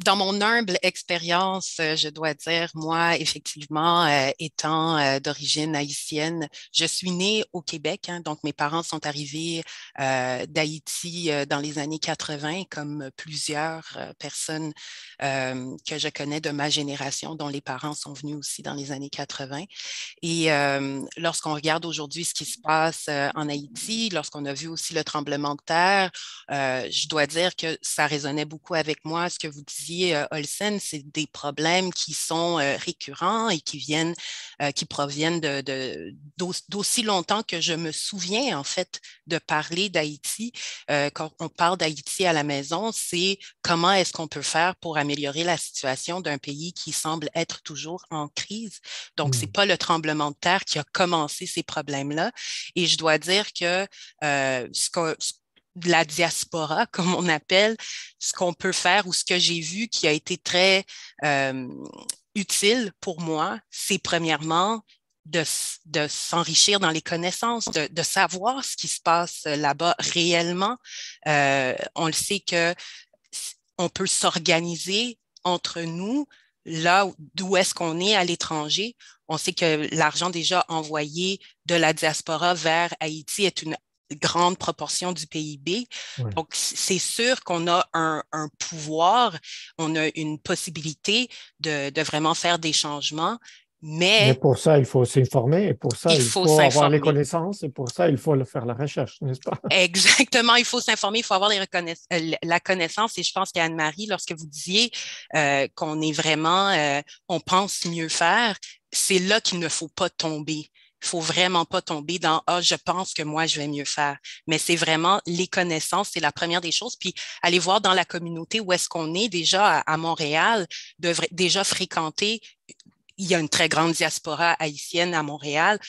Dans mon humble expérience, je dois dire, moi, effectivement, étant d'origine haïtienne, je suis née au Québec, hein, donc mes parents sont arrivés d'Haïti dans les années 80, comme plusieurs personnes que je connais de ma génération, dont les parents sont venus aussi dans les années 80. Et lorsqu'on regarde aujourd'hui ce qui se passe en Haïti, lorsqu'on a vu aussi le tremblement de terre, je dois dire que ça résonnait beaucoup avec moi. Ce que vous disiez, Olsen, c'est des problèmes qui sont récurrents et qui proviennent d'aussi longtemps que je me souviens, en fait, de parler d'Haïti. Quand on parle d'Haïti à la maison, c'est comment est-ce qu'on peut faire pour améliorer la situation d'un pays qui semble être toujours en crise. Donc, c'est pas le tremblement de terre qui a commencé ces problèmes-là. Et je dois dire que la diaspora, comme on appelle, ce qu'on peut faire ou ce que j'ai vu qui a été très utile pour moi, c'est premièrement de s'enrichir dans les connaissances, de savoir ce qui se passe là-bas réellement. On le sait que on peut s'organiser entre nous là d'où est-ce qu'on est à l'étranger. On sait que l'argent déjà envoyé de la diaspora vers Haïti est une grande proportion du PIB. Ouais. Donc, c'est sûr qu'on a un pouvoir, on a une possibilité de vraiment faire des changements, Mais mais pour ça, il faut s'informer, et pour ça, il il faut faut avoir les s'informer. connaissances, et pour ça, il faut faire la recherche, n'est-ce pas? Exactement, il faut s'informer, il faut avoir la connaissance. Et je pense qu'Anne-Marie, lorsque vous disiez qu'on est vraiment, on pense mieux faire, c'est là qu'il ne faut pas tomber. Il faut vraiment pas tomber dans « Ah, je pense que moi, je vais mieux faire ». Mais c'est vraiment les connaissances, c'est la première des choses. Puis aller voir dans la communauté où est-ce qu'on est déjà à Montréal, déjà fréquenter. Il y a une très grande diaspora haïtienne à Montréal,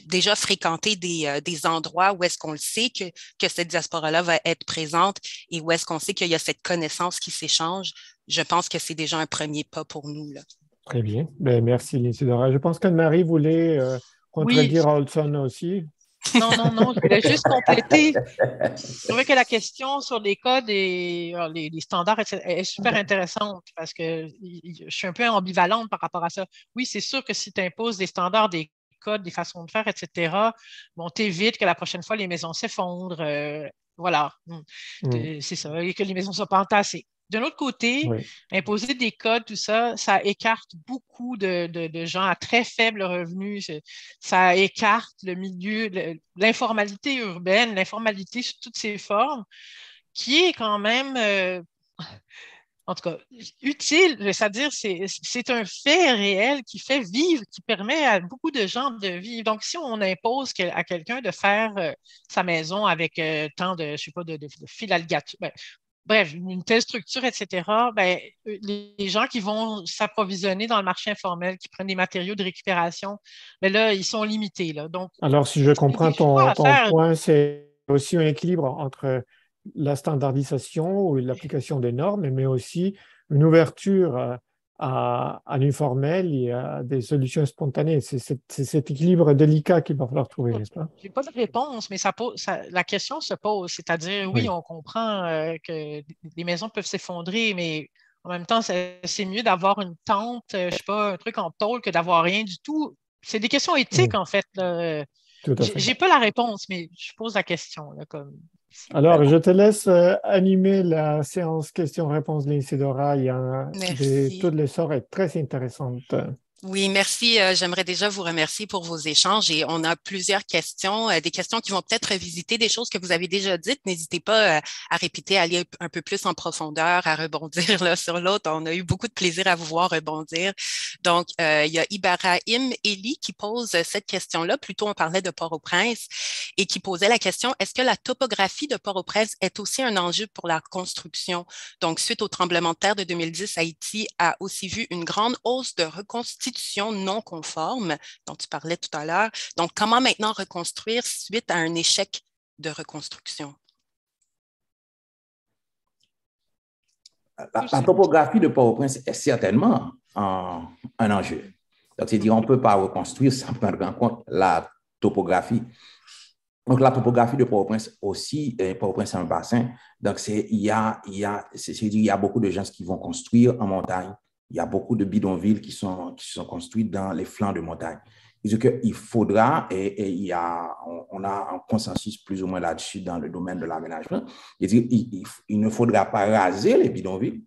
déjà fréquenter des endroits où est-ce qu'on le sait que cette diaspora-là va être présente et où est-ce qu'on sait qu'il y a cette connaissance qui s'échange. Je pense que c'est déjà un premier pas pour nous, là. Très bien. Ben, merci, Isidora. Je pense qu'Anne-Marie voulait Oui, contredire Olson aussi. non, je voulais juste compléter. Je trouvais que la question sur les codes et les standards etc., est super intéressante parce que je suis un peu ambivalente par rapport à ça. Oui, c'est sûr que si tu imposes des standards, des codes, des façons de faire, etc., bon, t'évites que la prochaine fois, les maisons s'effondrent. Voilà. C'est ça. Et que les maisons soient pas entassées. D'un autre côté, Oui. imposer des codes, tout ça, ça écarte beaucoup de gens à très faible revenu. Ça écarte le milieu, l'informalité urbaine, l'informalité sous toutes ses formes, qui est quand même, en tout cas, utile. C'est-à-dire, c'est un fait réel qui fait vivre, qui permet à beaucoup de gens de vivre. Donc, si on impose à quelqu'un de faire sa maison avec tant de, je sais pas, de fil à ligature, bref, une telle structure, etc., les gens qui vont s'approvisionner dans le marché informel, qui prennent des matériaux de récupération, là, ils sont limités. Là. Donc, Alors, si je il y a comprends des choix à ton faire. point, c'est aussi un équilibre entre la standardisation ou l'application des normes, mais aussi une ouverture à l'informel et à des solutions spontanées. C'est cet équilibre délicat qu'il va falloir trouver, n'est-ce pas? Je n'ai pas de réponse, mais la question se pose. C'est-à-dire, oui, Oui. on comprend que les maisons peuvent s'effondrer, mais en même temps, c'est mieux d'avoir une tente, je ne sais pas, un truc en tôle que d'avoir rien du tout. C'est des questions éthiques, Oui, en fait. Là. tout à fait. J'ai pas la réponse, mais je pose la question. Là, comme... Alors, je te laisse animer la séance questions-réponses d'Isidora. Il y a toutes Merci. les sortes est très intéressante. Oui, merci. J'aimerais déjà vous remercier pour vos échanges et on a plusieurs questions, des questions qui vont peut-être revisiter des choses que vous avez déjà dites. N'hésitez pas à répéter, à aller un peu plus en profondeur, à rebondir là, sur l'autre. On a eu beaucoup de plaisir à vous voir rebondir. Donc, il y a Ibrahim Eli qui pose cette question-là. Plutôt, on parlait de Port-au-Prince et qui posait la question, est-ce que la topographie de Port-au-Prince est aussi un enjeu pour la construction? Donc, suite au tremblement de terre de 2010, Haïti a aussi vu une grande hausse de reconstitution non conforme dont tu parlais tout à l'heure. Donc, comment maintenant reconstruire suite à un échec de reconstruction? La topographie de Port-au-Prince est certainement un enjeu. Donc, c'est-à-dire qu'on ne peut pas reconstruire sans prendre en compte la topographie. Donc, la topographie de Port-au-Prince aussi, Port-au-Prince, c'est un bassin. Donc, il y a beaucoup de gens qui vont construire en montagne. Il y a beaucoup de bidonvilles qui sont construits dans les flancs de montagne. Il faudra, on a un consensus plus ou moins là-dessus dans le domaine de l'aménagement. Il ne faudra pas raser les bidonvilles,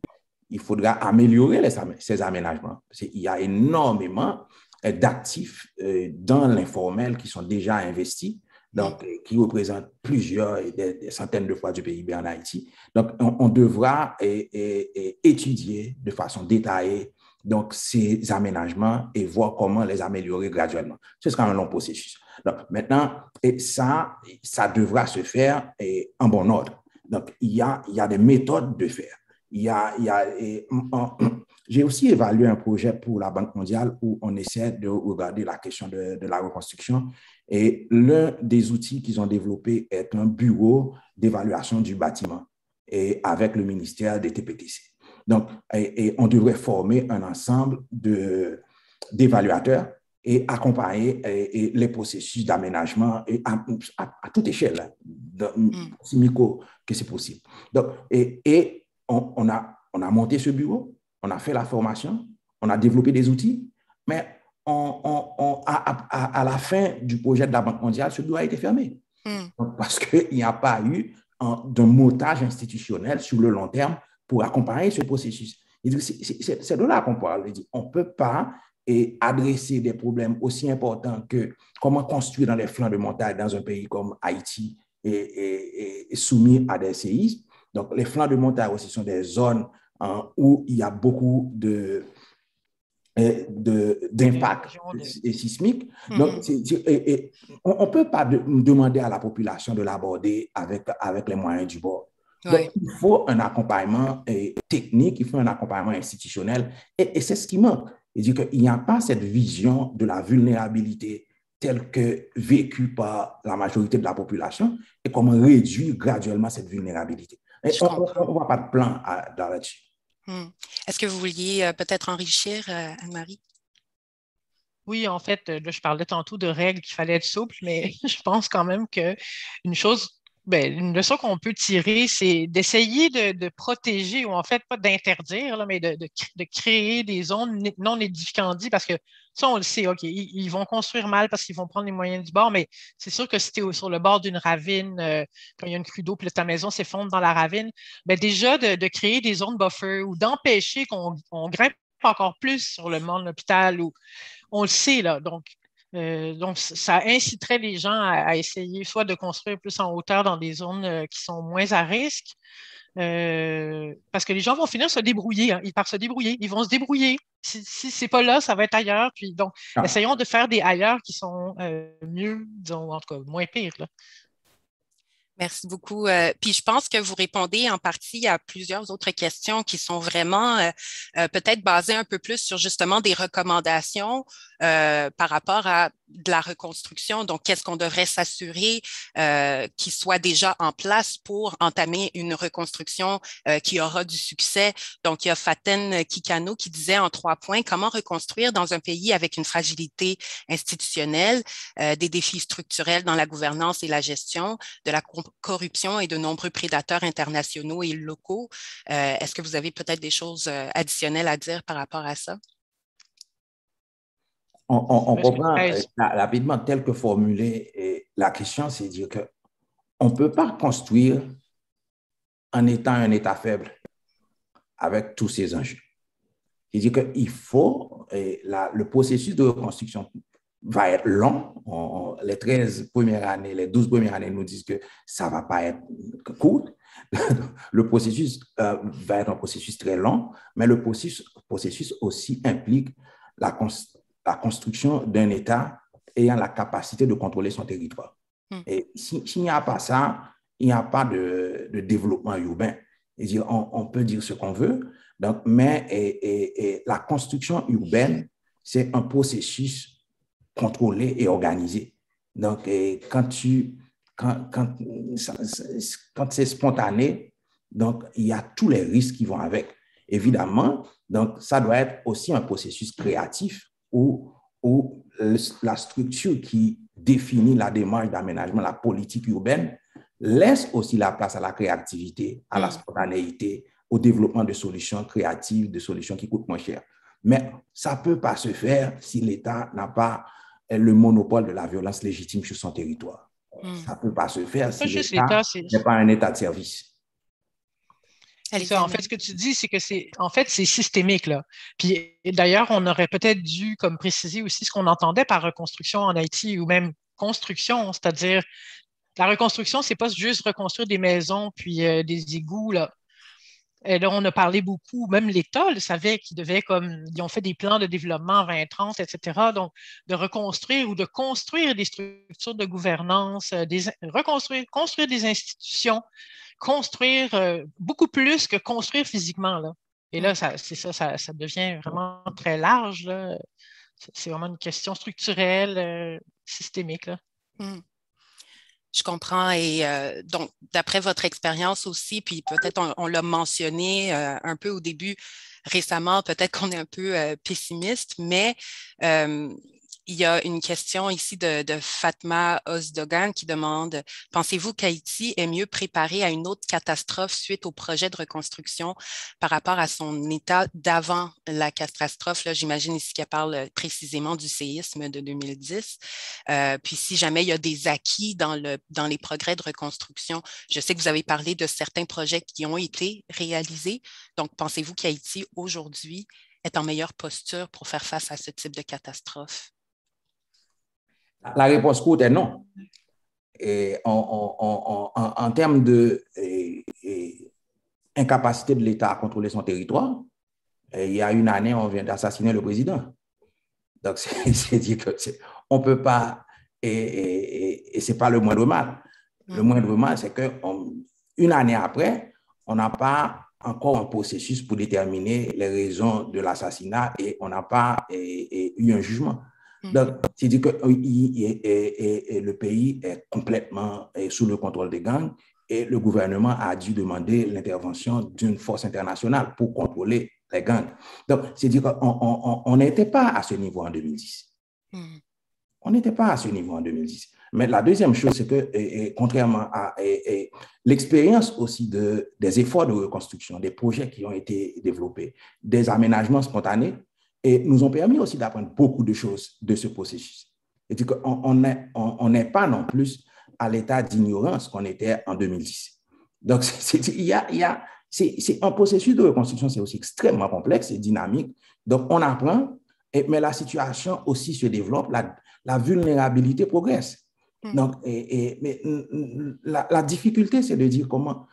il faudra améliorer ces aménagements. Il y a énormément d'actifs dans l'informel qui sont déjà investis, donc qui représentent des centaines de fois du PIB en Haïti. Donc, on devra étudier de façon détaillée donc ces aménagements et voir comment les améliorer graduellement. Ce sera un long processus. Donc, maintenant, ça devra se faire en bon ordre. Donc, il y a des méthodes de faire. J'ai aussi évalué un projet pour la Banque mondiale où on essaie de regarder la question de la reconstruction. Et l'un des outils qu'ils ont développé est un bureau d'évaluation du bâtiment et avec le ministère des TPTC. Donc, on devrait former un ensemble d'évaluateurs et accompagner les processus d'aménagement à toute échelle, si micro que c'est possible. Donc, on a monté ce bureau, on a fait la formation, on a développé des outils, mais à la fin du projet de la Banque mondiale, ce bureau a été fermé. Parce qu'il n'y a pas eu de montage institutionnel sur le long terme pour accompagner ce processus. C'est de là qu'on parle. On ne peut pas adresser des problèmes aussi importants que comment construire dans les flancs de montagne dans un pays comme Haïti et soumis à des séismes. Donc, les flancs de montagne aussi sont des zones où il y a beaucoup d'impact sismique. Donc, on ne peut pas demander à la population de l'aborder avec les moyens du bord. Donc, il faut un accompagnement technique, il faut un accompagnement institutionnel, et c'est ce qui manque. C'est-à-dire qu'il n'y a pas cette vision de la vulnérabilité telle que vécue par la majorité de la population et comment réduire graduellement cette vulnérabilité. On ne voit pas de plan là-dessus. Est-ce que vous vouliez peut-être enrichir, Anne-Marie? Oui, en fait, là, je parlais tantôt de règles qu'il fallait être souple, mais je pense quand même qu'une chose, une leçon qu'on peut tirer, c'est d'essayer de protéger, ou en fait, pas d'interdire, là, mais de créer des zones non édificantes, parce que ça, on le sait, OK, ils vont construire mal parce qu'ils vont prendre les moyens du bord, mais c'est sûr que si tu es sur le bord d'une ravine, quand il y a une crue d'eau, puis ta maison s'effondre dans la ravine, déjà de créer des zones buffer ou d'empêcher qu'on grimpe encore plus sur le mont de l'hôpital, ou on le sait, là. Donc, ça inciterait les gens à essayer soit de construire plus en hauteur dans des zones qui sont moins à risque, parce que les gens vont finir se débrouiller, hein, par se débrouiller. Ils vont se débrouiller. Si ce n'est pas là, ça va être ailleurs. Puis, donc, essayons de faire des ailleurs qui sont mieux, disons, en tout cas, moins pires, là. Merci beaucoup. Puis je pense que vous répondez en partie à plusieurs autres questions qui sont vraiment peut-être basées un peu plus sur justement des recommandations par rapport à de la reconstruction. Donc, qu'est-ce qu'on devrait s'assurer qu'il soit déjà en place pour entamer une reconstruction qui aura du succès? Donc, il y a Faten Kikano qui disait en 3 points, comment reconstruire dans un pays avec une fragilité institutionnelle, des défis structurels dans la gouvernance et la gestion, de la corruption et de nombreux prédateurs internationaux et locaux. Est-ce que vous avez peut-être des choses additionnelles à dire par rapport à ça? On comprend rapidement, tel que formulé, la question, c'est de dire qu'on ne peut pas construire en étant un État faible avec tous ces enjeux. C'est-à-dire qu'il faut, le processus de reconstruction va être long. Les 13 premières années, les 12 premières années nous disent que ça ne va pas être court. Le processus va être un processus très long, mais le processus aussi implique la construction d'un État ayant la capacité de contrôler son territoire. Et s'il n'y a pas ça, il n'y a pas de développement urbain. C'est-à-dire, on peut dire ce qu'on veut, donc, mais la construction urbaine, c'est un processus contrôlé et organisé. Donc, quand c'est spontané, donc, il y a tous les risques qui vont avec. Évidemment, donc, ça doit être aussi un processus créatif où où la structure qui définit la démarche d'aménagement, la politique urbaine, laisse aussi la place à la créativité, à la spontanéité, au développement de solutions créatives, de solutions qui coûtent moins cher. Mais ça ne peut pas se faire si l'État n'a pas le monopole de la violence légitime sur son territoire. Ça ne peut pas se faire si l'État n'est pas un État de service. Ça, en fait, ce que tu dis, c'est que c'est systémique, là. Puis d'ailleurs, on aurait peut-être dû comme préciser aussi ce qu'on entendait par reconstruction en Haïti ou même construction, c'est-à-dire la reconstruction, c'est pas juste reconstruire des maisons puis des égouts, là. Et là, on a parlé beaucoup, même l'État le savait qu'ils devaient ils ont fait des plans de développement 2030, etc. Donc, de reconstruire ou de construire des structures de gouvernance, construire des institutions, construire beaucoup plus que construire physiquement, là. Et là, ça devient vraiment très large, là. C'est vraiment une question structurelle, systémique, là. Je comprends. Et donc, d'après votre expérience aussi, puis peut-être on l'a mentionné un peu au début récemment, peut-être qu'on est un peu pessimiste, mais il y a une question ici de Fatma Ozdogan qui demande « Pensez-vous qu'Haïti est mieux préparé à une autre catastrophe suite au projet de reconstruction par rapport à son état d'avant la catastrophe? » Là, j'imagine ici qu'elle parle précisément du séisme de 2010. Puis si jamais il y a des acquis dans les progrès de reconstruction, je sais que vous avez parlé de certains projets qui ont été réalisés. Donc, pensez-vous qu'Haïti, aujourd'hui, est en meilleure posture pour faire face à ce type de catastrophe? La réponse courte est non. Et en termes d'incapacité de l'État à contrôler son territoire, il y a une année, on vient d'assassiner le président. Donc, c'est dire qu'on ne peut pas, et ce n'est pas le moindre mal. Le moindre mal, c'est qu'une année après, on n'a pas encore un processus pour déterminer les raisons de l'assassinat et on n'a pas eu un jugement. Donc, c'est-à-dire que le pays est complètement sous le contrôle des gangs et le gouvernement a dû demander l'intervention d'une force internationale pour contrôler les gangs. Donc, c'est-à-dire qu'on n'était pas à ce niveau en 2010. On n'était pas à ce niveau en 2010. Mais la deuxième chose, c'est que, contrairement à l'expérience aussi des efforts de reconstruction, des projets qui ont été développés, des aménagements spontanés, et nous ont permis aussi d'apprendre beaucoup de choses de ce processus. C'est-à-dire qu'on n'est pas non plus à l'état d'ignorance qu'on était en 2010. Donc, c'est un processus de reconstruction, c'est aussi extrêmement complexe et dynamique. Donc, on apprend, mais la situation aussi se développe, la vulnérabilité progresse. Donc, mais la difficulté, c'est de dire comment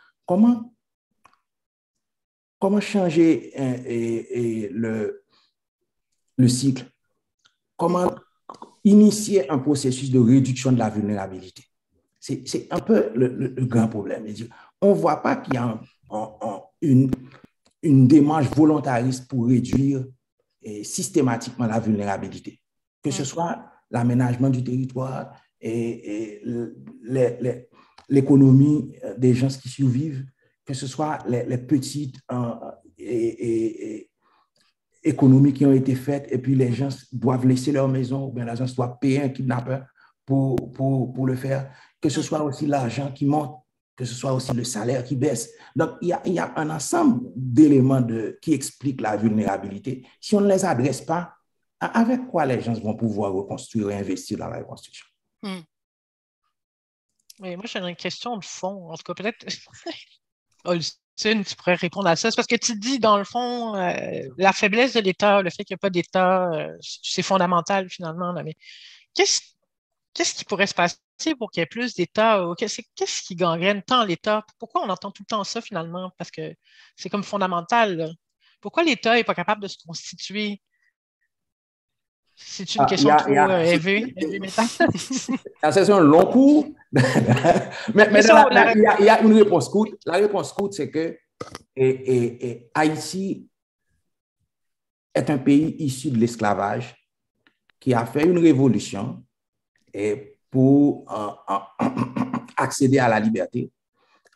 changer le cycle, comment initier un processus de réduction de la vulnérabilité. C'est un peu le grand problème. On ne voit pas qu'il y a une démarche volontariste pour réduire systématiquement la vulnérabilité, que ce soit l'aménagement du territoire et l'économie des gens qui survivent, que ce soit les petites économies qui ont été faites et puis les gens doivent laisser leur maison ou bien les gens doivent payer un kidnappeur pour le faire, que ce soit aussi l'argent qui monte, que ce soit aussi le salaire qui baisse. Donc, il y a un ensemble d'éléments qui expliquent la vulnérabilité. Si on ne les adresse pas, avec quoi les gens vont pouvoir reconstruire et investir dans la reconstruction? Mais moi, j'ai une question de fond. En tout cas, peut-être, Olsine, tu pourrais répondre à ça. C'est parce que tu dis, dans le fond, la faiblesse de l'État, le fait qu'il n'y a pas d'État, c'est fondamental finalement. Là, mais qu'est-ce qui pourrait se passer pour qu'il y ait plus d'État? Qu'est-ce qui gangrène tant l'État? Pourquoi on entend tout le temps ça finalement? Parce que c'est comme fondamental, là. Pourquoi l'État n'est pas capable de se constituer? C'est une question trop élevée. C'est un long cours. mais il y a une réponse courte. La réponse courte, c'est que Haïti est un pays issu de l'esclavage qui a fait une révolution pour accéder à la liberté.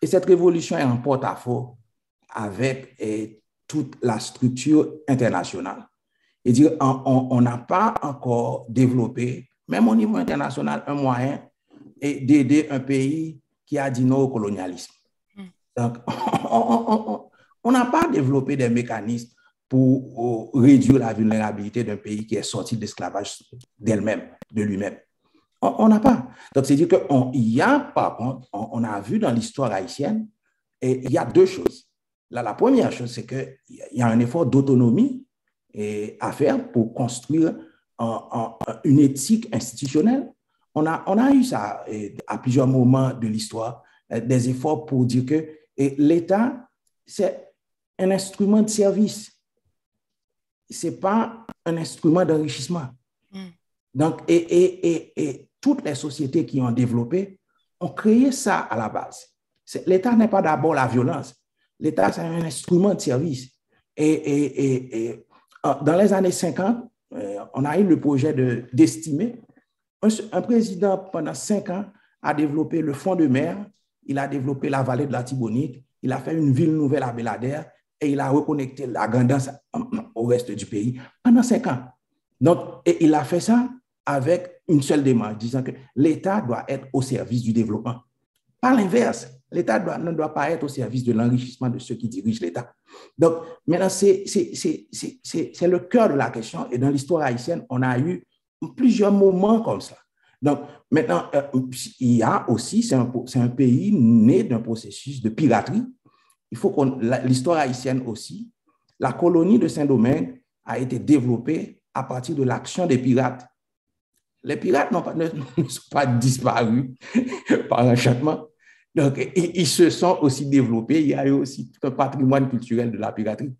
Et cette révolution est en porte-à-faux avec toute la structure internationale. Et dire, on n'a pas encore développé, même au niveau international, un moyen d'aider un pays qui a dit non au colonialisme. Donc, on n'a pas développé des mécanismes pour réduire la vulnérabilité d'un pays qui est sorti de l'esclavage de lui-même. On n'a pas. Donc, c'est dire qu'il y a, par contre, on a vu dans l'histoire haïtienne, et il y a deux choses. Là, la première chose, c'est qu'il y a un effort d'autonomie à faire pour construire une éthique institutionnelle. On a eu ça à plusieurs moments de l'histoire, des efforts pour dire que l'État, c'est un instrument de service. Ce n'est pas un instrument d'enrichissement. Donc, et toutes les sociétés qui ont développé ont créé ça à la base. L'État n'est pas d'abord la violence. L'État, c'est un instrument de service. Et dans les années 50, on a eu le projet d'estimer. Un président, pendant 5 ans, a développé le front de mer, il a développé la vallée de la Tibonite, il a fait une ville nouvelle à Belader et il a reconnecté la Grandance au reste du pays pendant 5 ans. Donc, et il a fait ça avec une seule démarche, disant que l'État doit être au service du développement. Pas l'inverse. L'État ne doit pas être au service de l'enrichissement de ceux qui dirigent l'État. Donc, maintenant, c'est le cœur de la question. Et dans l'histoire haïtienne, on a eu plusieurs moments comme ça. Donc, maintenant, il y a aussi, c'est un pays né d'un processus de piraterie. Il faut l'histoire haïtienne aussi, la colonie de Saint-Domingue a été développée à partir de l'action des pirates. Les pirates ne sont pas disparus par enchantement. Donc, ils se sont aussi développés. Il y a eu aussi tout un patrimoine culturel de la piraterie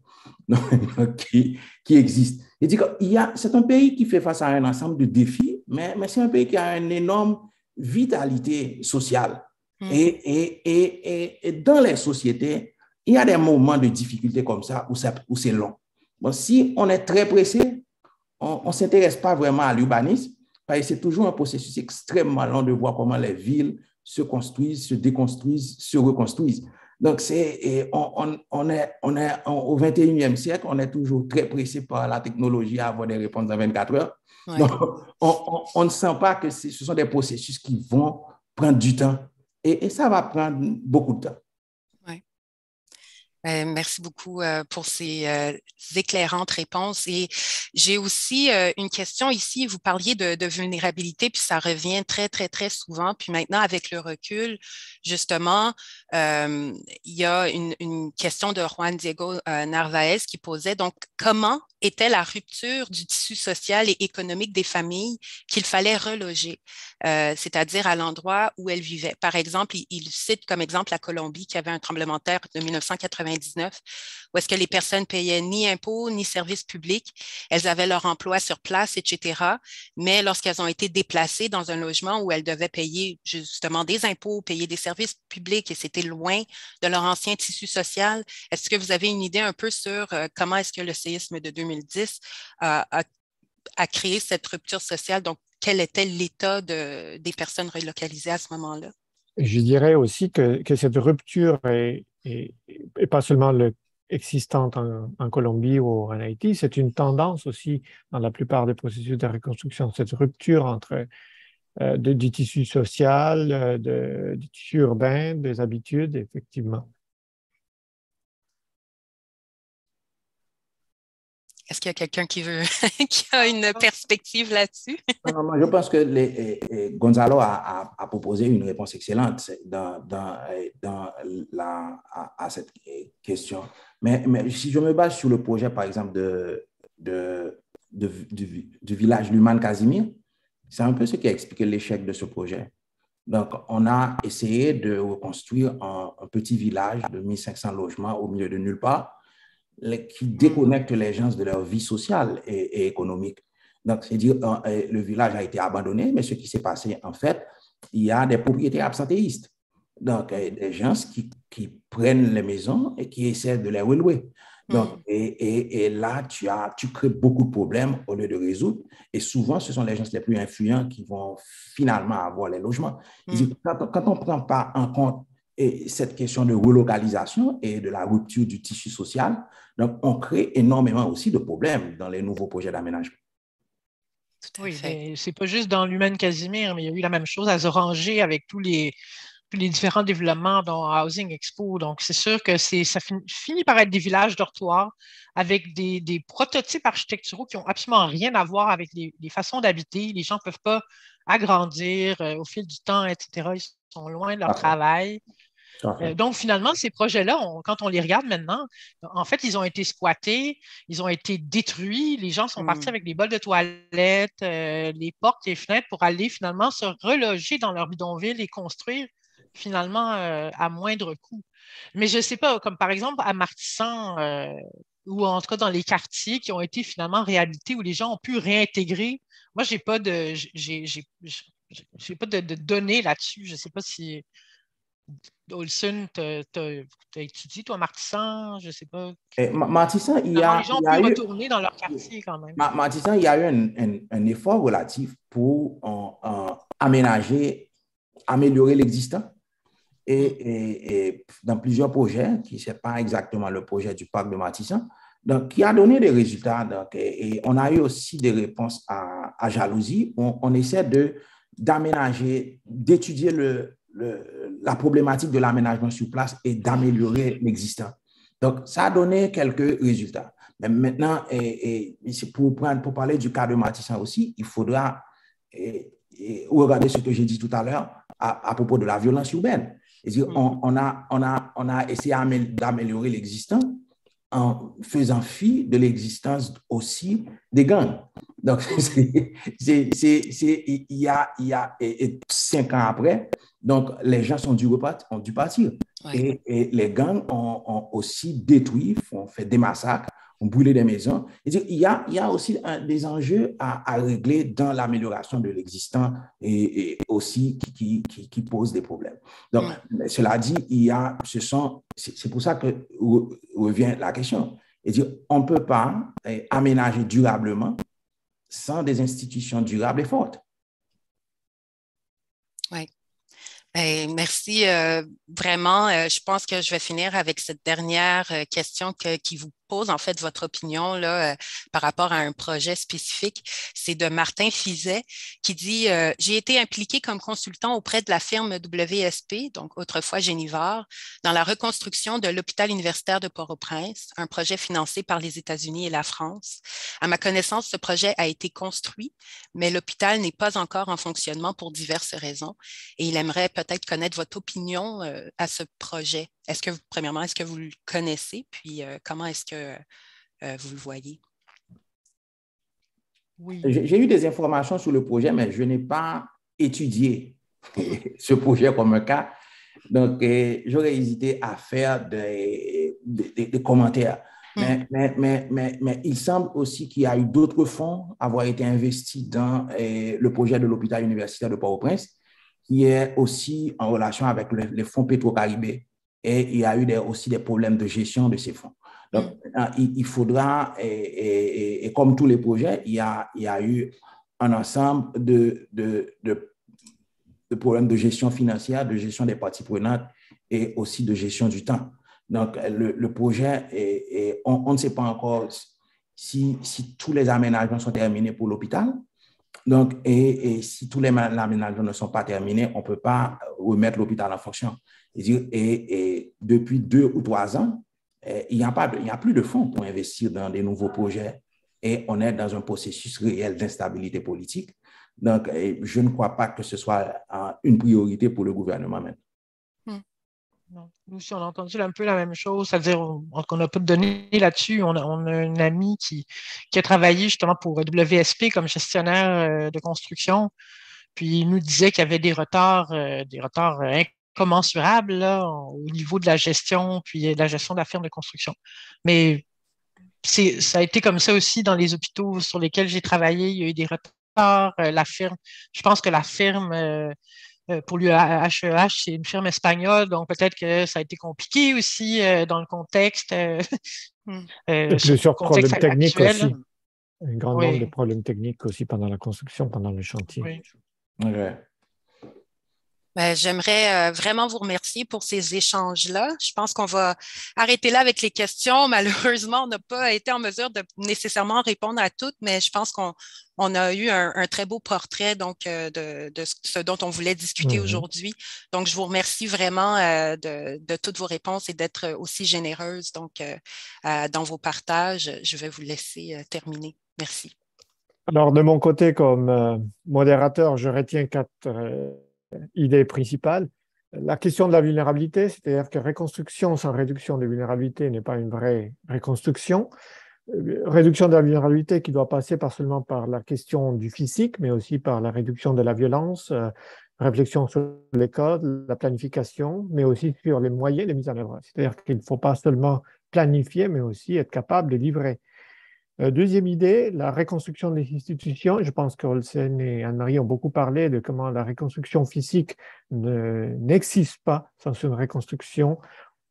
qui existe. C'est un pays qui fait face à un ensemble de défis, mais c'est un pays qui a une énorme vitalité sociale. Et dans les sociétés, il y a des moments de difficulté comme ça où c'est long. Bon, si on est très pressé, on ne s'intéresse pas vraiment à l'urbanisme, parce que c'est toujours un processus extrêmement long de voir comment les villes se construisent, se déconstruisent, se reconstruisent. Donc, on est au 21e siècle, on est toujours très pressé par la technologie à avoir des réponses en 24 heures. Ouais. Donc, on ne sent pas que ce sont des processus qui vont prendre du temps et ça va prendre beaucoup de temps. Merci beaucoup pour ces éclairantes réponses. Et j'ai aussi une question ici. Vous parliez de vulnérabilité, puis ça revient très, très, très souvent. Puis maintenant, avec le recul, justement, il y a une question de Juan Diego Narvaez qui posait, donc, comment était la rupture du tissu social et économique des familles qu'il fallait reloger, c'est-à-dire à l'endroit où elles vivaient. Par exemple, il cite comme exemple la Colombie qui avait un tremblement de terre de 1999 où est-ce que les personnes payaient ni impôts ni services publics, elles avaient leur emploi sur place, etc. Mais lorsqu'elles ont été déplacées dans un logement où elles devaient payer justement des impôts, payer des services publics et c'était loin de leur ancien tissu social, est-ce que vous avez une idée un peu sur comment est-ce que le séisme de 2010 a créé cette rupture sociale? Donc, quel était l'état des personnes relocalisées à ce moment-là? Je dirais aussi que cette rupture est pas seulement existante en Colombie ou en Haïti, c'est une tendance aussi dans la plupart des processus de reconstruction, cette rupture entre du tissu social, du tissu urbain, des habitudes, effectivement. Est-ce qu'il y a quelqu'un qui a une perspective là-dessus? Je pense que Gonzalo a proposé une réponse excellente à cette question. Mais si je me base sur le projet, par exemple, du village Luman Casimir, c'est un peu ce qui a expliqué l'échec de ce projet. Donc, on a essayé de reconstruire un petit village de 1500 logements au milieu de nulle part, qui déconnectent les gens de leur vie sociale et économique. Donc, c'est-à-dire, le village a été abandonné, mais ce qui s'est passé, en fait, il y a des propriétaires absentéistes. Donc, des gens qui prennent les maisons et qui essaient de les relouer. Donc, et là, tu crées beaucoup de problèmes au lieu de résoudre. Et souvent, ce sont les gens les plus influents qui vont finalement avoir les logements. Quand on ne prend pas en compte et cette question de relocalisation et de la rupture du tissu social. Donc, on crée énormément aussi de problèmes dans les nouveaux projets d'aménagement. Oui, mais c'est pas juste dans l'Humaine-Casimir, mais il y a eu la même chose à Zoranger avec tous les différents développements dans Housing Expo. Donc, c'est sûr que ça finit par être des villages dortoirs avec des prototypes architecturaux qui n'ont absolument rien à voir avec les façons d'habiter. Les gens ne peuvent pas agrandir au fil du temps, etc. Ils sont loin de leur travail. Donc, finalement, ces projets-là, quand on les regarde maintenant, en fait, ils ont été squattés, ils ont été détruits. Les gens sont partis avec des bols de toilettes, les portes, les fenêtres pour aller finalement se reloger dans leur bidonville et construire finalement à moindre coût. Mais je ne sais pas, comme par exemple à Martissan, ou en tout cas dans les quartiers qui ont été finalement réhabilités, où les gens ont pu réintégrer. Moi, je n'ai pas de données là-dessus. Je ne sais pas si Olson, tu as étudié, toi, Martissan, je ne sais pas. Martissan, les gens ont pu retourner dans leur quartier quand même. Martissan, il y a eu un effort relatif pour aménager, améliorer l'existant. Et dans plusieurs projets, qui ce n'est pas exactement le projet du parc de Martissan, donc qui a donné des résultats. Donc, et on a eu aussi des réponses à jalousie. On essaie d'aménager, d'étudier la problématique de l'aménagement sur place et d'améliorer l'existant. Donc, ça a donné quelques résultats. Mais maintenant, pour parler du cas de Martissan aussi, il faudra regarder ce que j'ai dit tout à l'heure à propos de la violence urbaine. C'est-à-dire, on a essayé d'améliorer l'existant en faisant fi de l'existence aussi des gangs. Donc, il y a 5 ans après, donc les gens ont dû partir. Ouais. Et les gangs ont aussi détruit, ont fait des massacres, ont brûlé des maisons. Il y a aussi des enjeux à régler dans l'amélioration de l'existant et aussi qui posent des problèmes. Donc, cela dit, c'est pour ça que revient la question. On ne peut pas aménager durablement sans des institutions durables et fortes. Oui. Merci. Vraiment, je pense que je vais finir avec cette dernière question qui vous pose en fait votre opinion là, par rapport à un projet spécifique. C'est de Martin Fizet qui dit « J'ai été impliqué comme consultant auprès de la firme WSP, donc autrefois Génivore, dans la reconstruction de l'hôpital universitaire de Port-au-Prince, un projet financé par les États-Unis et la France. À ma connaissance, ce projet a été construit, mais l'hôpital n'est pas encore en fonctionnement pour diverses raisons et il aimerait peut-être connaître votre opinion à ce projet. Premièrement, est-ce que vous le connaissez? Puis, comment est-ce que vous le voyez? Oui. J'ai eu des informations sur le projet, mais je n'ai pas étudié ce projet comme un cas. Donc, j'aurais hésité à faire des commentaires. Mais il semble aussi qu'il y a eu d'autres fonds avoir été investis dans le projet de l'hôpital universitaire de Port-au-Prince, qui est aussi en relation avec les fonds Petro-Caribé. Et il y a eu aussi des problèmes de gestion de ces fonds. Donc, il faudra, et comme tous les projets, il y a eu un ensemble de problèmes de gestion financière, de gestion des parties prenantes et aussi de gestion du temps. Donc, le projet, on ne sait pas encore si tous les aménagements sont terminés pour l'hôpital. Donc, et si tous les aménagements ne sont pas terminés, on ne peut pas remettre l'hôpital en fonction. Et depuis 2 ou 3 ans, il n'y a plus de fonds pour investir dans des nouveaux projets et on est dans un processus réel d'instabilité politique. Donc, je ne crois pas que ce soit une priorité pour le gouvernement même. Non. Nous aussi, on a entendu un peu la même chose, c'est-à-dire qu'on n'a pas de données là-dessus. On a un ami qui a travaillé justement pour WSP comme gestionnaire de construction, puis il nous disait qu'il y avait des retards incommensurables là, au niveau de la gestion, puis de la gestion de la firme de construction. Mais ça a été comme ça aussi dans les hôpitaux sur lesquels j'ai travaillé. Il y a eu des retards. Je pense que la firme... pour l'UHEH, c'est une firme espagnole, donc peut-être que ça a été compliqué aussi dans le contexte. Plusieurs problèmes techniques aussi. Un grand nombre Oui. de problèmes techniques aussi pendant la construction, pendant le chantier. Oui. Okay. J'aimerais vraiment vous remercier pour ces échanges-là. Je pense qu'on va arrêter là avec les questions. Malheureusement, on n'a pas été en mesure de nécessairement répondre à toutes, mais je pense qu'on a eu un très beau portrait donc, de ce dont on voulait discuter aujourd'hui. Donc, je vous remercie vraiment de toutes vos réponses et d'être aussi généreuse donc, dans vos partages. Je vais vous laisser terminer. Merci. Alors, de mon côté, comme modérateur, je retiens 4 idée principale. La question de la vulnérabilité, c'est-à-dire que reconstruction sans réduction de vulnérabilité n'est pas une vraie reconstruction. Réduction de la vulnérabilité qui doit passer pas seulement par la question du physique, mais aussi par la réduction de la violence, réflexion sur les codes, la planification, mais aussi sur les moyens de mise en œuvre. C'est-à-dire qu'il ne faut pas seulement planifier, mais aussi être capable de livrer. Deuxième idée, la reconstruction des institutions. Je pense qu'Olsen et Anne-Marie ont beaucoup parlé de comment la reconstruction physique n'existe pas sans une reconstruction,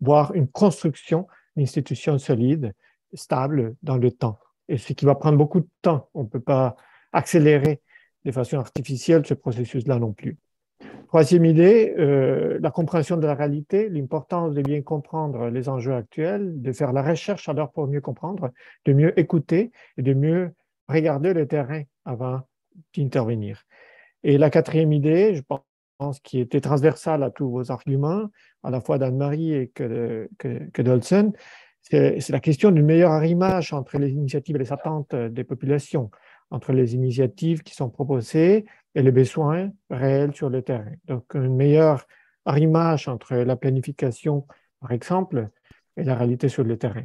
voire une construction d'institutions solides, stables dans le temps. Et ce qui va prendre beaucoup de temps. On ne peut pas accélérer de façon artificielle ce processus-là non plus. Troisième idée, la compréhension de la réalité, l'importance de bien comprendre les enjeux actuels, de faire la recherche alors pour mieux comprendre, de mieux écouter et de mieux regarder le terrain avant d'intervenir. Et la quatrième idée, je pense, qui était transversale à tous vos arguments, à la fois d'Anne-Marie et que d'Olsen, c'est la question d'une meilleure arrimage entre les initiatives et les attentes des populations, entre les initiatives qui sont proposées et les besoins réels sur le terrain. Donc, une meilleure arrimage entre la planification, par exemple, et la réalité sur le terrain.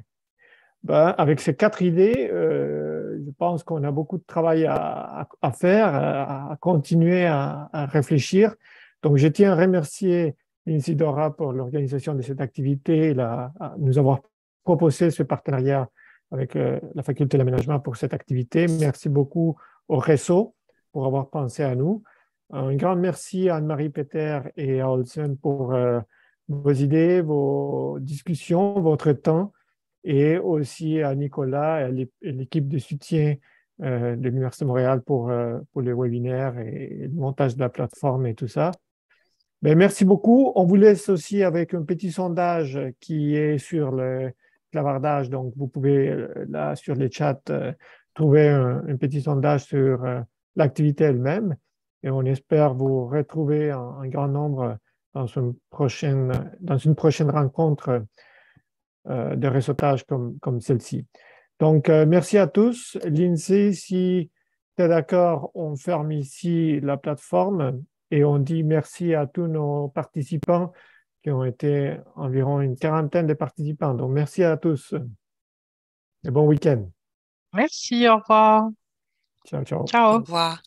Avec ces 4 idées, je pense qu'on a beaucoup de travail à faire, à continuer à réfléchir. Donc, je tiens à remercier Insidora pour l'organisation de cette activité, à nous avoir proposé ce partenariat avec la Faculté de l'aménagement pour cette activité. Merci beaucoup au réseau pour avoir pensé à nous. Un grand merci à Anne-Marie Peter et à Olsen pour vos idées, vos discussions, votre temps, et aussi à Nicolas et l'équipe de soutien de l'Université de Montréal pour le webinaire et le montage de la plateforme et tout ça. Merci beaucoup. On vous laisse aussi avec un petit sondage qui est sur le clavardage. Donc, vous pouvez, là, sur les chats, trouver un petit sondage sur l'activité elle-même. Et on espère vous retrouver en grand nombre dans une prochaine rencontre de réseautage comme celle-ci. Donc, merci à tous. Lindsay, si tu es d'accord, on ferme ici la plateforme et on dit merci à tous nos participants qui ont été environ une quarantaine de participants. Donc, merci à tous et bon week-end. Merci, au revoir. Ciao, ciao. Ciao. Au revoir.